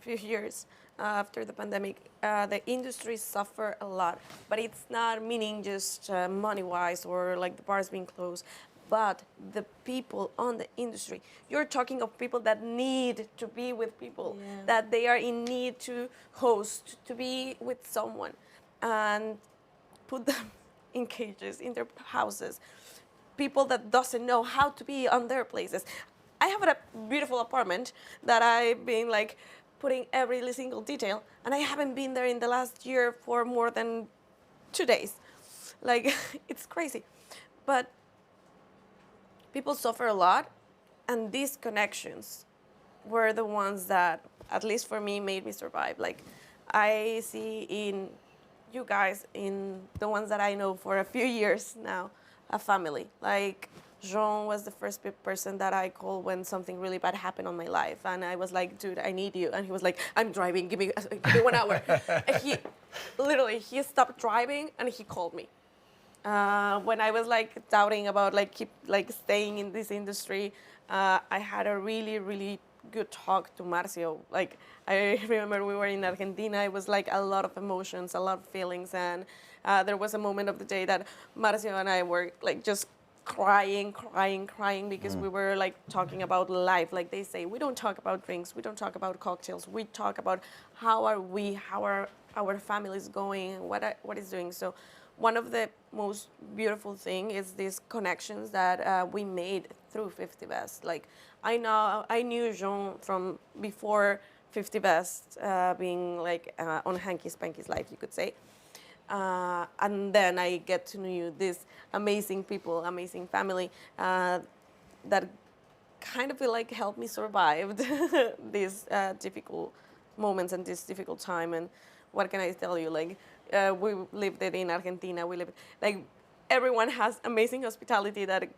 [SPEAKER 8] few years, after the pandemic, the industry suffer a lot, but it's not meaning just money-wise or like the bars being closed, but the people on the industry. You're talking of people that need to be with people, that they are in need to host, to be with someone, and put them in cages, in their houses. People that doesn't know how to be on their places. I have a beautiful apartment that I've been like putting every single detail, and I haven't been there in the last year for more than 2 days. Like, it's crazy. But people suffer a lot, and these connections were the ones that, at least for me, made me survive. Like, I see in you guys, in the ones that I know for a few years now, a family. Like, Jean was the first person that I called when something really bad happened on my life. And I was like, dude, I need you. And he was like, I'm driving, give me 1 hour. And he stopped driving and he called me. When I was like doubting about keep staying in this industry, I had a really, really good talk to Marcio. Like, I remember we were in Argentina. It was like a lot of emotions, a lot of feelings. And there was a moment of the day that Marcio and I were like just crying because we were like talking about life. Like they say, we don't talk about drinks, we don't talk about cocktails, we talk about how are our families going, what is doing. So one of the most beautiful thing is these connections that we made through 50 Best. Like I knew Jean from before 50 Best being like on Hanky's Panky's life, you could say. And then I get to know you, these amazing people, amazing family that kind of like helped me survive these difficult moments and this difficult time. And what can I tell you? Like we lived it in Argentina. We lived like everyone has amazing hospitality. That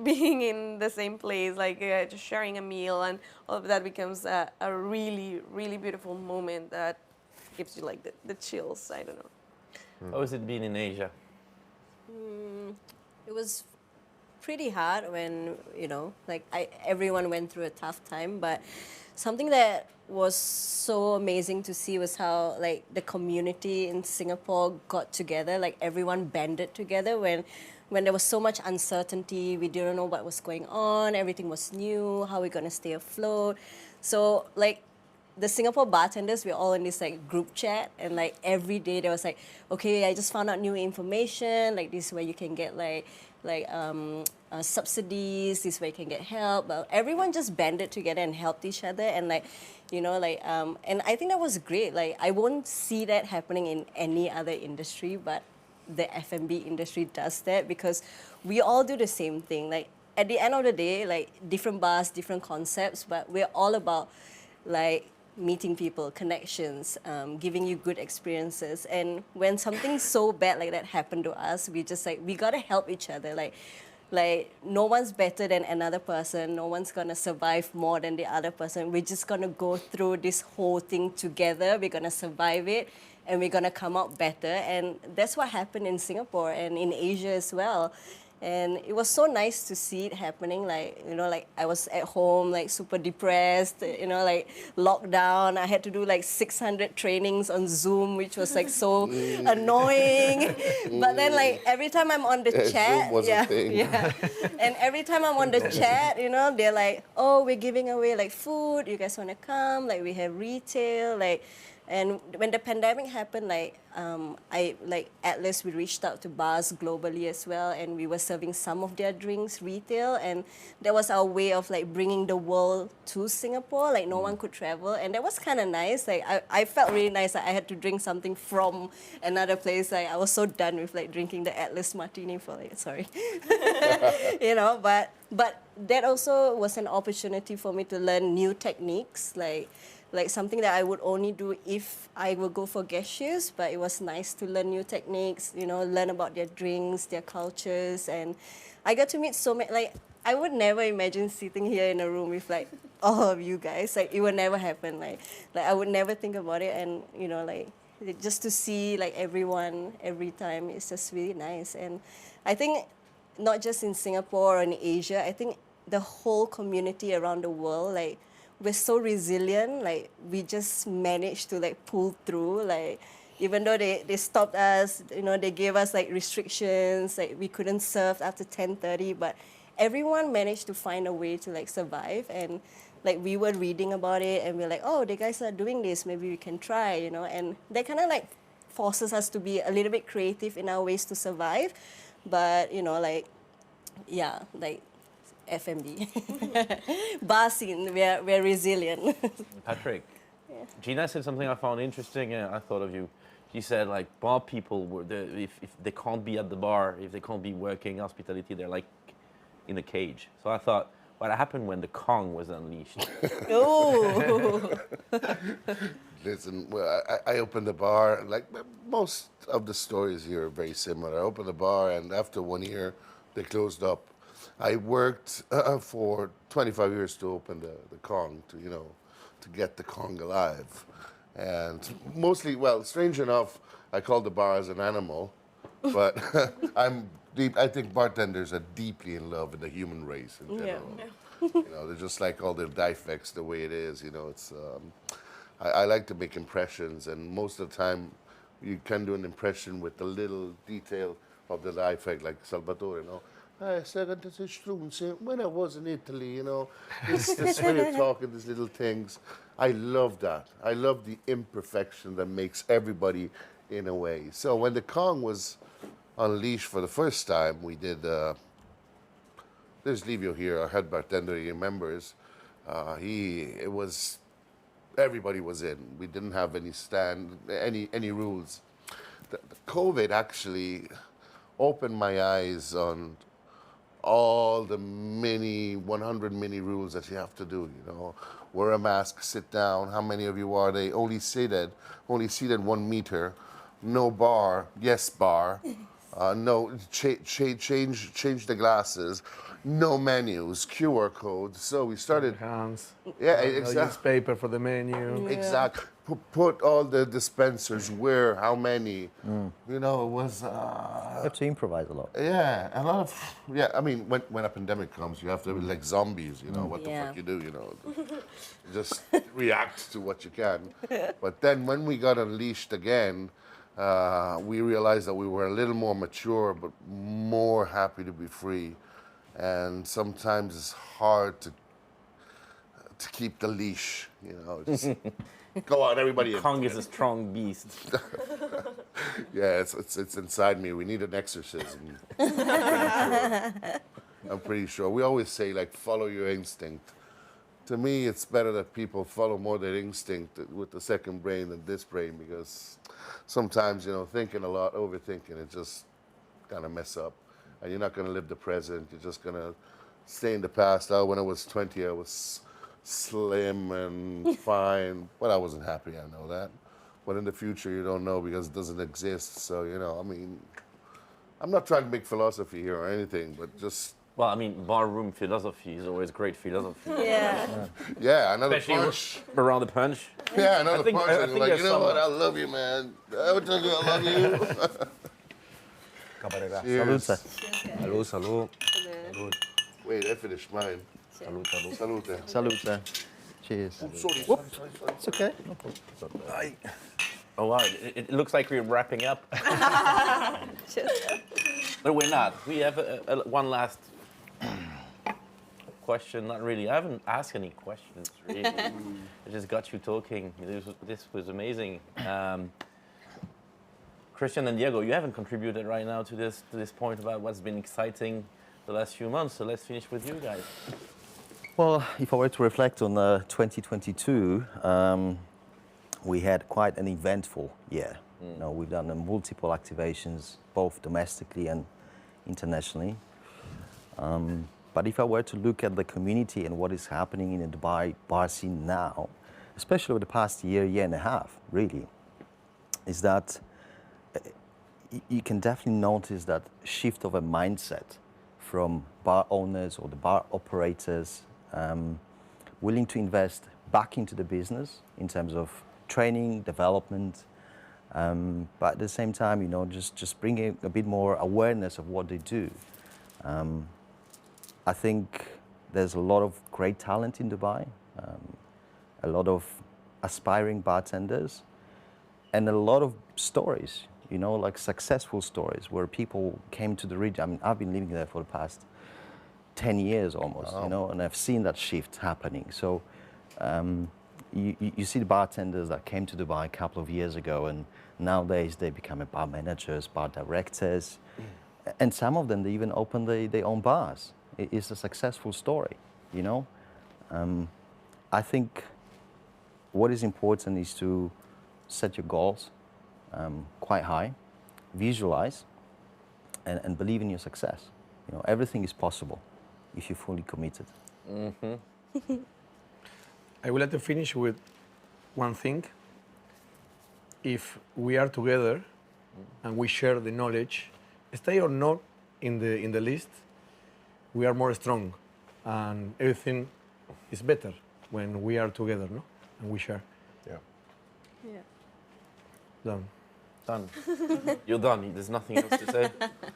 [SPEAKER 8] being in the same place, like just sharing a meal and all of that becomes a really, really beautiful moment that gives you like the chills. I don't know.
[SPEAKER 1] How has it been in Asia?
[SPEAKER 5] It was pretty hard when, everyone went through a tough time, but something that was so amazing to see was how, the community in Singapore got together, everyone banded together when there was so much uncertainty, we didn't know what was going on, everything was new, how we're gonna stay afloat. So, the Singapore bartenders, we're all in this group chat, and every day there was okay, I just found out new information, this is where you can get subsidies, this is where you can get help. But everyone just banded together and helped each other, and and I think that was great. I won't see that happening in any other industry, but the F&B industry does that because we all do the same thing. At the end of the day, different bars, different concepts, but we're all about meeting people, connections, giving you good experiences. And when something so bad like that happened to us, we just we gotta help each other. No one's better than another person. No one's gonna survive more than the other person. We're just gonna go through this whole thing together. We're gonna survive it, and we're gonna come out better. And that's what happened in Singapore and in Asia as well. And it was so nice to see it happening. Like, you know, like I was at home, like super depressed, you know, like locked down. I had to do like 600 trainings on Zoom, which was like so annoying. But then like every time I'm on the chat,
[SPEAKER 3] Zoom was a thing.
[SPEAKER 5] yeah. And every time I'm on the chat, you know, they're like, oh, we're giving away like food. You guys want to come? Like we have retail, like. And when the pandemic happened, like Atlas, we reached out to bars globally as well, and we were serving some of their drinks retail, and that was our way of like bringing the world to Singapore. Like no one could travel, and that was kind of nice. Like I felt really nice that I had to drink something from another place. Like I was so done with like drinking the Atlas martini for like you know, but that also was an opportunity for me to learn new techniques, like something that I would only do if I would go for gestures, but it was nice to learn new techniques, you know, learn about their drinks, their cultures, and I got to meet so many, like, I would never imagine sitting here in a room with like all of you guys, like it would never happen, like I would never think about it, and you know, like just to see like everyone every time is just really nice. And I think not just in Singapore or in Asia, I think the whole community around the world, like, we're so resilient, like we just managed to like pull through, like even though they stopped us, you know, they gave us like restrictions, like we couldn't serve after 10:30, but everyone managed to find a way to like survive. And like we were reading about it and we're like, oh, the guys are doing this, maybe we can try, you know, and that kind of like forces us to be a little bit creative in our ways to survive. But you know, like, yeah, like FMB. Bar scene, we're resilient.
[SPEAKER 1] Patrick, Gina said something I found interesting, and I thought of you. She said, like, bar people, if they can't be at the bar, if they can't be working hospitality, they're like in a cage. So I thought, what happened when the Kong was unleashed?
[SPEAKER 5] Oh.
[SPEAKER 3] Listen, well, I opened the bar, like most of the stories here are very similar. I opened the bar, and after 1 year, they closed up. I worked for 25 years to open the Kong, to get the Kong alive. And mostly, well, strange enough, I call the bar as an animal, but I think bartenders are deeply in love with the human race in general. Yeah. They're just like all their defects the way it is, it's, I like to make impressions, and most of the time you can do an impression with the little detail of the defect, like Salvatore, when I was in Italy, this way of talking, these little things. I love that. I love the imperfection that makes everybody in a way. So when the Kong was unleashed for the first time, we did, there's Livio here, our head bartender, he remembers. Everybody was in. We didn't have any rules. The COVID actually opened my eyes on all the 100 mini rules that you have to do, Wear a mask, sit down, how many of you are they? Only seated 1 meter, no bar, yes bar, no, change the glasses, no menus, QR codes. So we started.
[SPEAKER 4] Hands.
[SPEAKER 3] Yeah, exactly.
[SPEAKER 4] No use paper for the menu.
[SPEAKER 5] Yeah.
[SPEAKER 3] Exactly. Put all the dispensers where, how many. It was.
[SPEAKER 2] You have to improvise a lot.
[SPEAKER 3] Yeah, a lot of. Yeah, I mean, when a pandemic comes, you have to be like zombies. What the fuck you do? Just react to what you can. But then when we got unleashed again, we realized that we were a little more mature, but more happy to be free. And sometimes it's hard to keep the leash, Just go on, everybody.
[SPEAKER 1] Kong is a strong beast.
[SPEAKER 3] Yeah, it's inside me. We need an exorcism. I'm pretty sure. We always say, like, follow your instinct. To me, it's better that people follow more their instinct with the second brain than this brain, because sometimes, thinking a lot, overthinking, it just kind of mess up. And you're not going to live the present. You're just going to stay in the past. When I was 20, I was slim and fine, but I wasn't happy, I know that. But in the future, you don't know because it doesn't exist. So, I'm not trying to make philosophy here or anything, but just...
[SPEAKER 1] Well, I mean, barroom philosophy is always great philosophy.
[SPEAKER 5] Yeah.
[SPEAKER 3] Yeah, another
[SPEAKER 1] Especially
[SPEAKER 3] punch.
[SPEAKER 1] around the punch.
[SPEAKER 3] Yeah, another punch.
[SPEAKER 1] I
[SPEAKER 3] And
[SPEAKER 1] think
[SPEAKER 3] like,
[SPEAKER 1] there's
[SPEAKER 3] you know
[SPEAKER 1] some-
[SPEAKER 3] what, I love you, man. I would tell you I love you.
[SPEAKER 7] Cabrera.
[SPEAKER 2] Salud, sir.
[SPEAKER 6] Salud, salud.
[SPEAKER 3] Wait, I finished mine.
[SPEAKER 6] Salud, salud.
[SPEAKER 3] Salute.
[SPEAKER 2] Salud, sir. Cheers.
[SPEAKER 3] Sorry.
[SPEAKER 2] It's okay. No problem.
[SPEAKER 1] Oh wow, it looks like we're wrapping up. But we're not. We have one last question. Not really. I haven't asked any questions, really. I just got you talking. This was amazing. Krystian and Diego, you haven't contributed right now to this point about what's been exciting the last few months. So let's finish with you guys.
[SPEAKER 2] Well, if I were to reflect on 2022, we had quite an eventful year. You know, we've done multiple activations, both domestically and internationally. But if I were to look at the community and what is happening in the Dubai bar scene now, especially over the past year and a half, really, is that you can definitely notice that shift of a mindset from bar owners or the bar operators willing to invest back into the business in terms of training, development, but at the same time, you know, just bringing a bit more awareness of what they do. I think there's a lot of great talent in Dubai, a lot of aspiring bartenders, and a lot of stories, you know, like successful stories where people came to the region. I mean, I've been living there for the past 10 years almost, you know, and I've seen that shift happening. So you see the bartenders that came to Dubai a couple of years ago, and nowadays they become bar managers, bar directors, and some of them, they even open their own bars. It's a successful story, you know. I think what is important is to set your goals quite high, visualize, and believe in your success. You know, everything is possible if you're fully committed.
[SPEAKER 4] I would like to finish with one thing. If we are together and we share the knowledge, stay or not in the list, we are more strong, and everything is better when we are together, no? And we share.
[SPEAKER 7] Yeah.
[SPEAKER 5] Yeah.
[SPEAKER 4] Done.
[SPEAKER 1] Done. You're done. There's nothing else to say.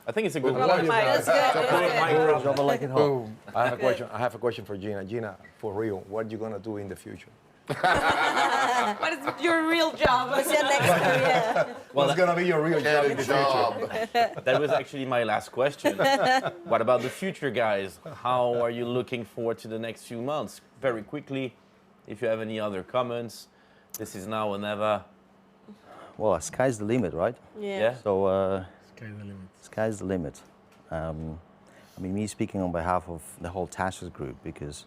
[SPEAKER 1] I think it's a good
[SPEAKER 4] Love
[SPEAKER 1] one.
[SPEAKER 4] you guys.
[SPEAKER 2] Drop it like it hot.
[SPEAKER 7] I have a question. I have a question for Gina. Gina, for real, what are you gonna do in the future?
[SPEAKER 8] What is your real job?
[SPEAKER 5] What's your next career?
[SPEAKER 7] What's gonna be your real job in the future?
[SPEAKER 1] That was actually my last question. What about the future, guys? How are you looking forward to the next few months? Very quickly, if you have any other comments, this is now or never.
[SPEAKER 2] Well, sky's the limit, right?
[SPEAKER 1] Yeah.
[SPEAKER 2] So
[SPEAKER 4] Sky's the limit.
[SPEAKER 2] sky's the limit. I mean, me speaking on behalf of the whole Tasha's group, because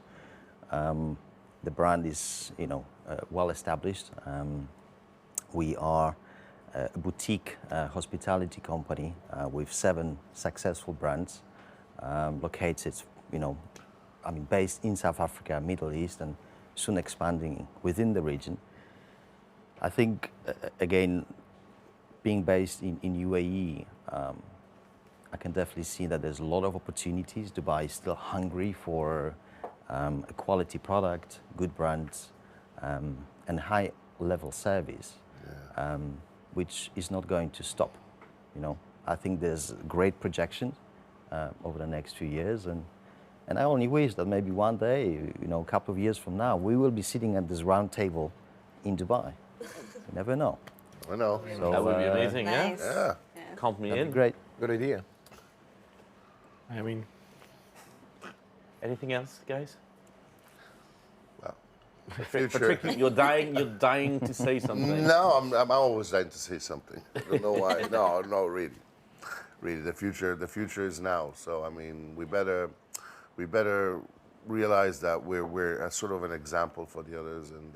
[SPEAKER 2] the brand is, you know, well established. We are a boutique hospitality company with 7 successful brands located, you know, I mean, based in South Africa, Middle East, and soon expanding within the region. I think, again, being based in UAE, I can definitely see that there's a lot of opportunities. Dubai is still hungry for a quality product, good brands, and high-level service, which is not going to stop. You know, I think there's great projection over the next few years, and I only wish that maybe one day, you know, a couple of years from now, we will be sitting at this round table in Dubai. You never know.
[SPEAKER 3] I know.
[SPEAKER 2] So,
[SPEAKER 1] That would be amazing,
[SPEAKER 5] Nice.
[SPEAKER 3] Yeah.
[SPEAKER 1] Count me
[SPEAKER 2] that'd
[SPEAKER 1] in.
[SPEAKER 2] be great.
[SPEAKER 7] Good idea.
[SPEAKER 4] I mean,
[SPEAKER 1] Anything else, guys?
[SPEAKER 3] Well,
[SPEAKER 1] Patrick, you're dying to say something.
[SPEAKER 3] No, I'm always dying to say something. I don't know why. No, really. Really, the future is now. So I mean, we better realize that we're a sort of an example for the others, and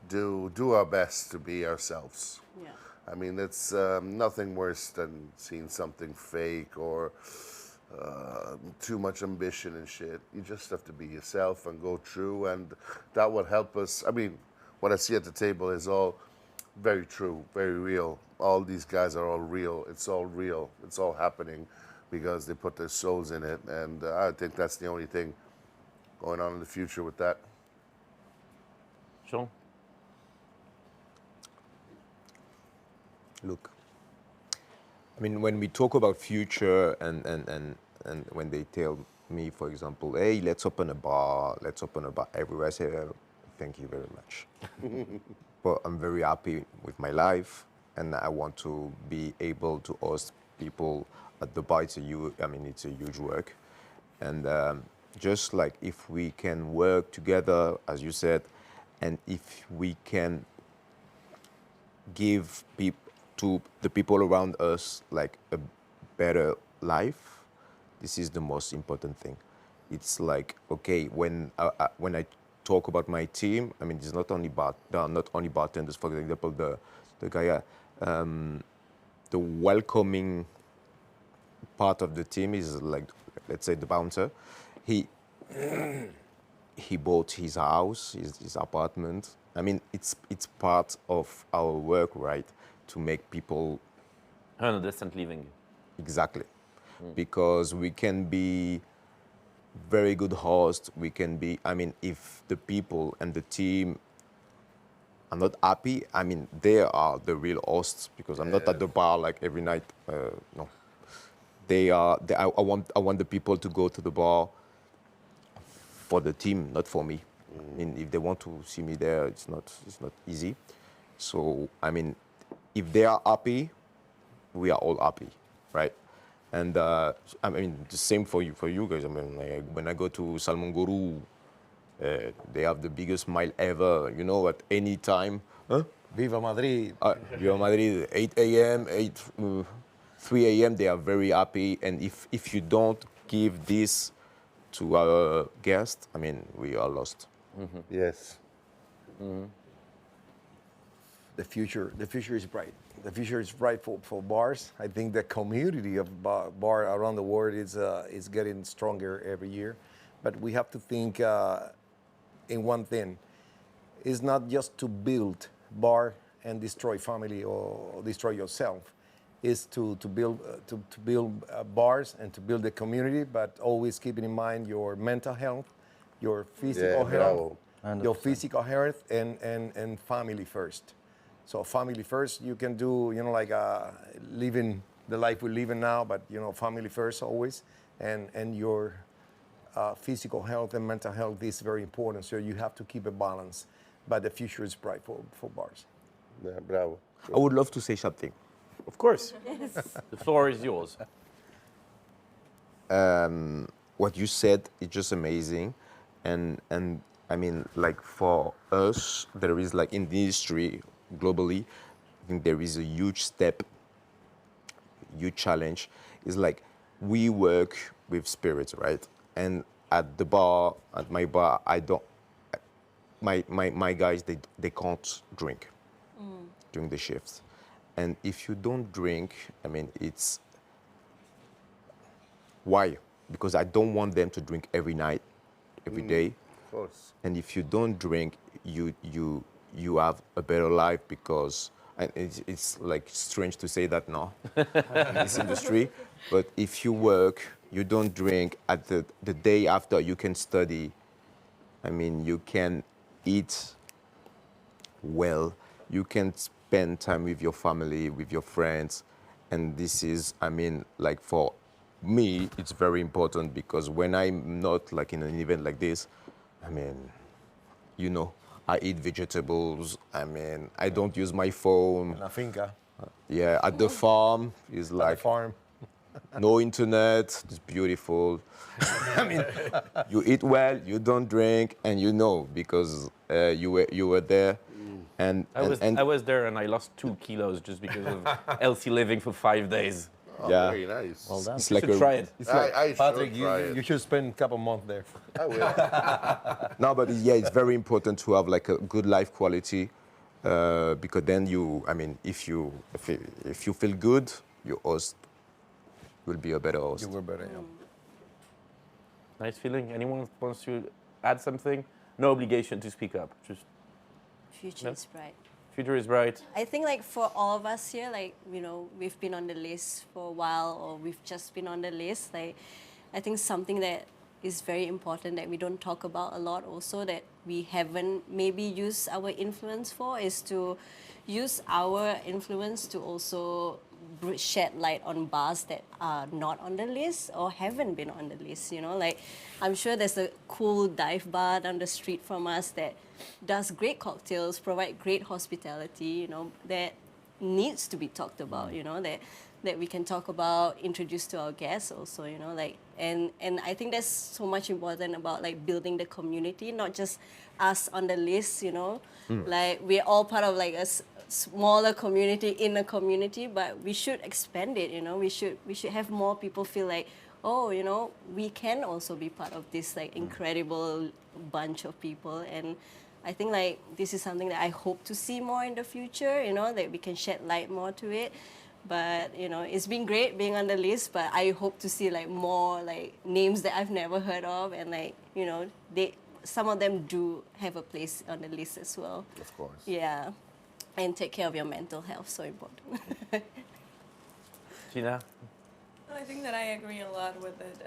[SPEAKER 3] do our best to be ourselves.
[SPEAKER 5] Yeah.
[SPEAKER 3] I mean, it's nothing worse than seeing something fake or too much ambition and shit. You just have to be yourself and go true, and that would help us. I mean, what I see at the table is all very true, very real. All these guys are all real. It's all real. It's all happening because they put their souls in it, and I think that's the only thing going on in the future with that.
[SPEAKER 1] Sean?
[SPEAKER 6] Look, I mean, when we talk about future and when they tell me, for example, hey, let's open a bar everywhere, I say, thank you very much. But I'm very happy with my life, and I want to be able to host people at the bar. It's a huge work. And just like if we can work together, as you said, and if we can give to the people around us like a better life, this is the most important thing. It's like, okay, when I talk about my team, I mean, it's not only there are not only bartenders. For example, the guy, the welcoming part of the team is like, let's say, the bouncer. He bought his house, his apartment. I mean, it's part of our work, right? To make people
[SPEAKER 1] Earn a decent living.
[SPEAKER 6] exactly, because we can be very good host. We can be. I mean, if the people and the team are not happy, I mean, they are the real hosts, because I'm not at the bar like every night. No, they are. I want the people to go to the bar for the team, not for me. I mean, if they want to see me there, it's not easy. So I mean, if they are happy, we are all happy, right? And I mean, the same for you guys. I mean, like, when I go to Salmon, they have the biggest smile ever. You know, at any time. Huh?
[SPEAKER 7] Viva Madrid.
[SPEAKER 6] Viva Madrid, 8 a.m., 3 a.m., they are very happy. And if you don't give this to our guests, I mean, we are lost.
[SPEAKER 3] Yes.
[SPEAKER 7] The future is bright. The future is bright for bars. I think the community of bar around the world is getting stronger every year. But we have to think in one thing. It's not just to build bar and destroy family or destroy yourself. It's to build bars and to build the community, but always keeping in mind your mental health, your physical health, your physical health, and family first. So family first, you can do, like living the life we're living now, but, family first always. And your physical health and mental health is very important. So you have to keep a balance. But the future is bright for bars.
[SPEAKER 3] Yeah, bravo.
[SPEAKER 6] I would love to say something.
[SPEAKER 1] Of course. The floor is yours.
[SPEAKER 6] What you said is just amazing. And I mean, like, for us, there is, like, in the industry, globally, I think there is a huge step, huge challenge. It's like we work with spirits, right? And at the bar, at my bar, my guys, they can't drink during the shifts. And if you don't drink, I mean, it's why? Because I don't want them to drink every night, every day.
[SPEAKER 3] Of course.
[SPEAKER 6] And if you don't drink, you have a better life, because and it's like strange to say that now in this industry, but if you work, you don't drink, at the day after you can study. I mean, you can eat well, you can spend time with your family, with your friends, and this is, I mean, like, for me, it's very important, because when I'm not like in an event like this, I mean, I eat vegetables. I mean, I don't use my phone.
[SPEAKER 7] La finca.
[SPEAKER 6] Yeah, at the farm is like
[SPEAKER 7] Farm.
[SPEAKER 6] no internet. It's beautiful. I mean, you eat well, you don't drink, and because you were there. And
[SPEAKER 1] I was there and I lost 2 kilos just because of healthy living for 5 days.
[SPEAKER 3] Oh,
[SPEAKER 6] Yeah.
[SPEAKER 3] very nice.
[SPEAKER 2] Well done.
[SPEAKER 6] it's
[SPEAKER 1] You
[SPEAKER 6] like
[SPEAKER 1] should try it.
[SPEAKER 7] It's like,
[SPEAKER 3] I
[SPEAKER 7] Patrick,
[SPEAKER 3] should try
[SPEAKER 7] you
[SPEAKER 3] it.
[SPEAKER 7] should spend a couple months there.
[SPEAKER 3] I will.
[SPEAKER 6] No, but yeah, it's very important to have like a good life quality, because then if you feel good, your host will be a better host.
[SPEAKER 7] You were better, yeah.
[SPEAKER 1] Nice feeling. Anyone wants to add something? No obligation to speak up. Just
[SPEAKER 5] Future is bright.
[SPEAKER 1] future is bright.
[SPEAKER 5] I think like for all of us here, like, we've been on the list for a while, or we've just been on the list. Like, I think something that is very important that we don't talk about a lot also, that we haven't maybe used our influence for, is to use our influence to also shed light on bars that are not on the list or haven't been on the list. You know, like I'm sure there's a cool dive bar down the street from us that does great cocktails, provide great hospitality. You know, that needs to be talked about. You know, that we can talk about, introduce to our guests also. You know, like and I think that's so much important about like building the community, not just us on the list. You know, like we're all part of like a smaller community in a community, but we should expand it. You know, we should have more people feel like, oh, you know, we can also be part of this like incredible bunch of people. And I think like this is something that I hope to see more in the future. You know, that we can shed light more to it. But you know, it's been great being on the list. But I hope to see like more like names that I've never heard of, and like you know, some of them do have a place on the list as well.
[SPEAKER 3] Of course.
[SPEAKER 5] Yeah. And take care of your mental health, so important.
[SPEAKER 1] Gina?
[SPEAKER 8] I think that I agree a lot with it.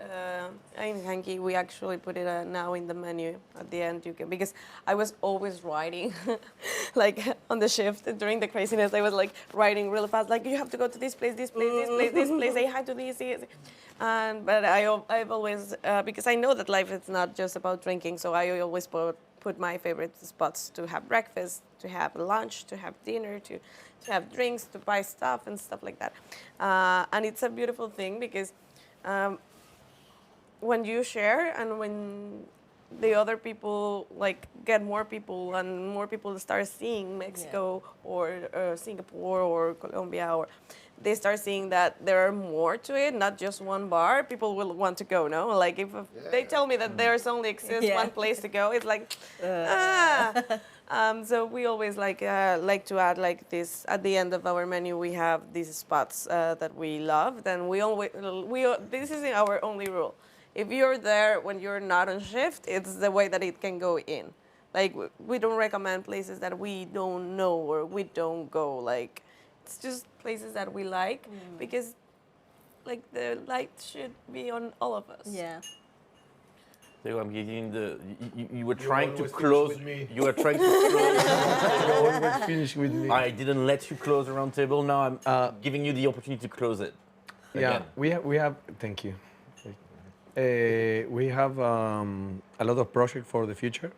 [SPEAKER 8] In Hanky, we actually put it now in the menu at the end. You can, because I was always writing, like on the shift during the craziness. I was like writing really fast, like you have to go to this place, this place, this place, this place. Say hi to this. But I've always because I know that life is not just about drinking, so I always put my favorite spots to have breakfast, to have lunch, to have dinner, to have drinks, to buy stuff and stuff like that. And it's a beautiful thing because when you share and when the other people like get more people and more people start seeing Mexico or Singapore or Colombia, or they start seeing that there are more to it, not just one bar, people will want to go, no? Like if they tell me that there's only exists one place to go, it's like, so we always like to add like this, at the end of our menu, we have these spots that we love. Then this is our only rule. If you're there when you're not on shift, it's the way that it can go in. Like we don't recommend places that we don't know or we don't go. Like it's just places that we like because like the light should be on all of us.
[SPEAKER 5] Yeah.
[SPEAKER 1] So I'm giving you were trying to
[SPEAKER 4] always
[SPEAKER 1] close.
[SPEAKER 4] finish with me.
[SPEAKER 1] You were trying to close.
[SPEAKER 4] You always finish with me.
[SPEAKER 1] I didn't let you close the round table. Now I'm giving you the opportunity to close it.
[SPEAKER 4] Yeah,
[SPEAKER 1] Again.
[SPEAKER 4] we have. Thank you. We have a lot of projects for the future.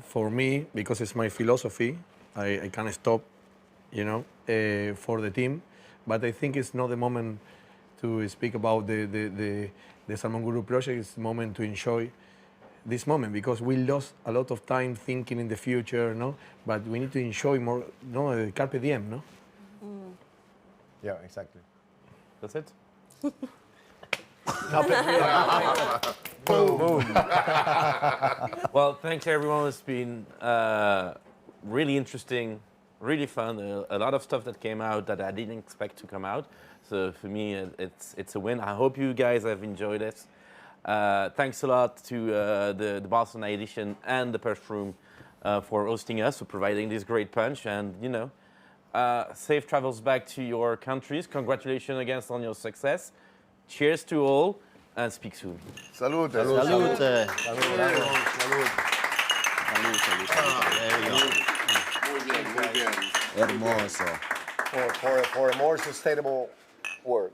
[SPEAKER 4] For me, because it's my philosophy, I can't stop, you know, for the team. But I think it's not the moment to speak about the Salmon Guru project. It's the moment to enjoy this moment because we lost a lot of time thinking in the future, no? But we need to enjoy more, no? Carpe diem, no?
[SPEAKER 7] Yeah, exactly.
[SPEAKER 1] That's it.
[SPEAKER 3] Boom.
[SPEAKER 1] Well, thanks everyone. It's been really interesting, really fun. A lot of stuff that came out that I didn't expect to come out. So for me, it's a win. I hope you guys have enjoyed it. Thanks a lot to the Barcelona EDITION and the Perth Room for hosting us, for providing this great punch. And you know, safe travels back to your countries. Congratulations again on your success. Cheers to all, and speak soon.
[SPEAKER 3] Salute.
[SPEAKER 2] Salute.
[SPEAKER 3] Salute. Muy bien, muy bien.
[SPEAKER 2] Hermoso.
[SPEAKER 7] For a more sustainable world.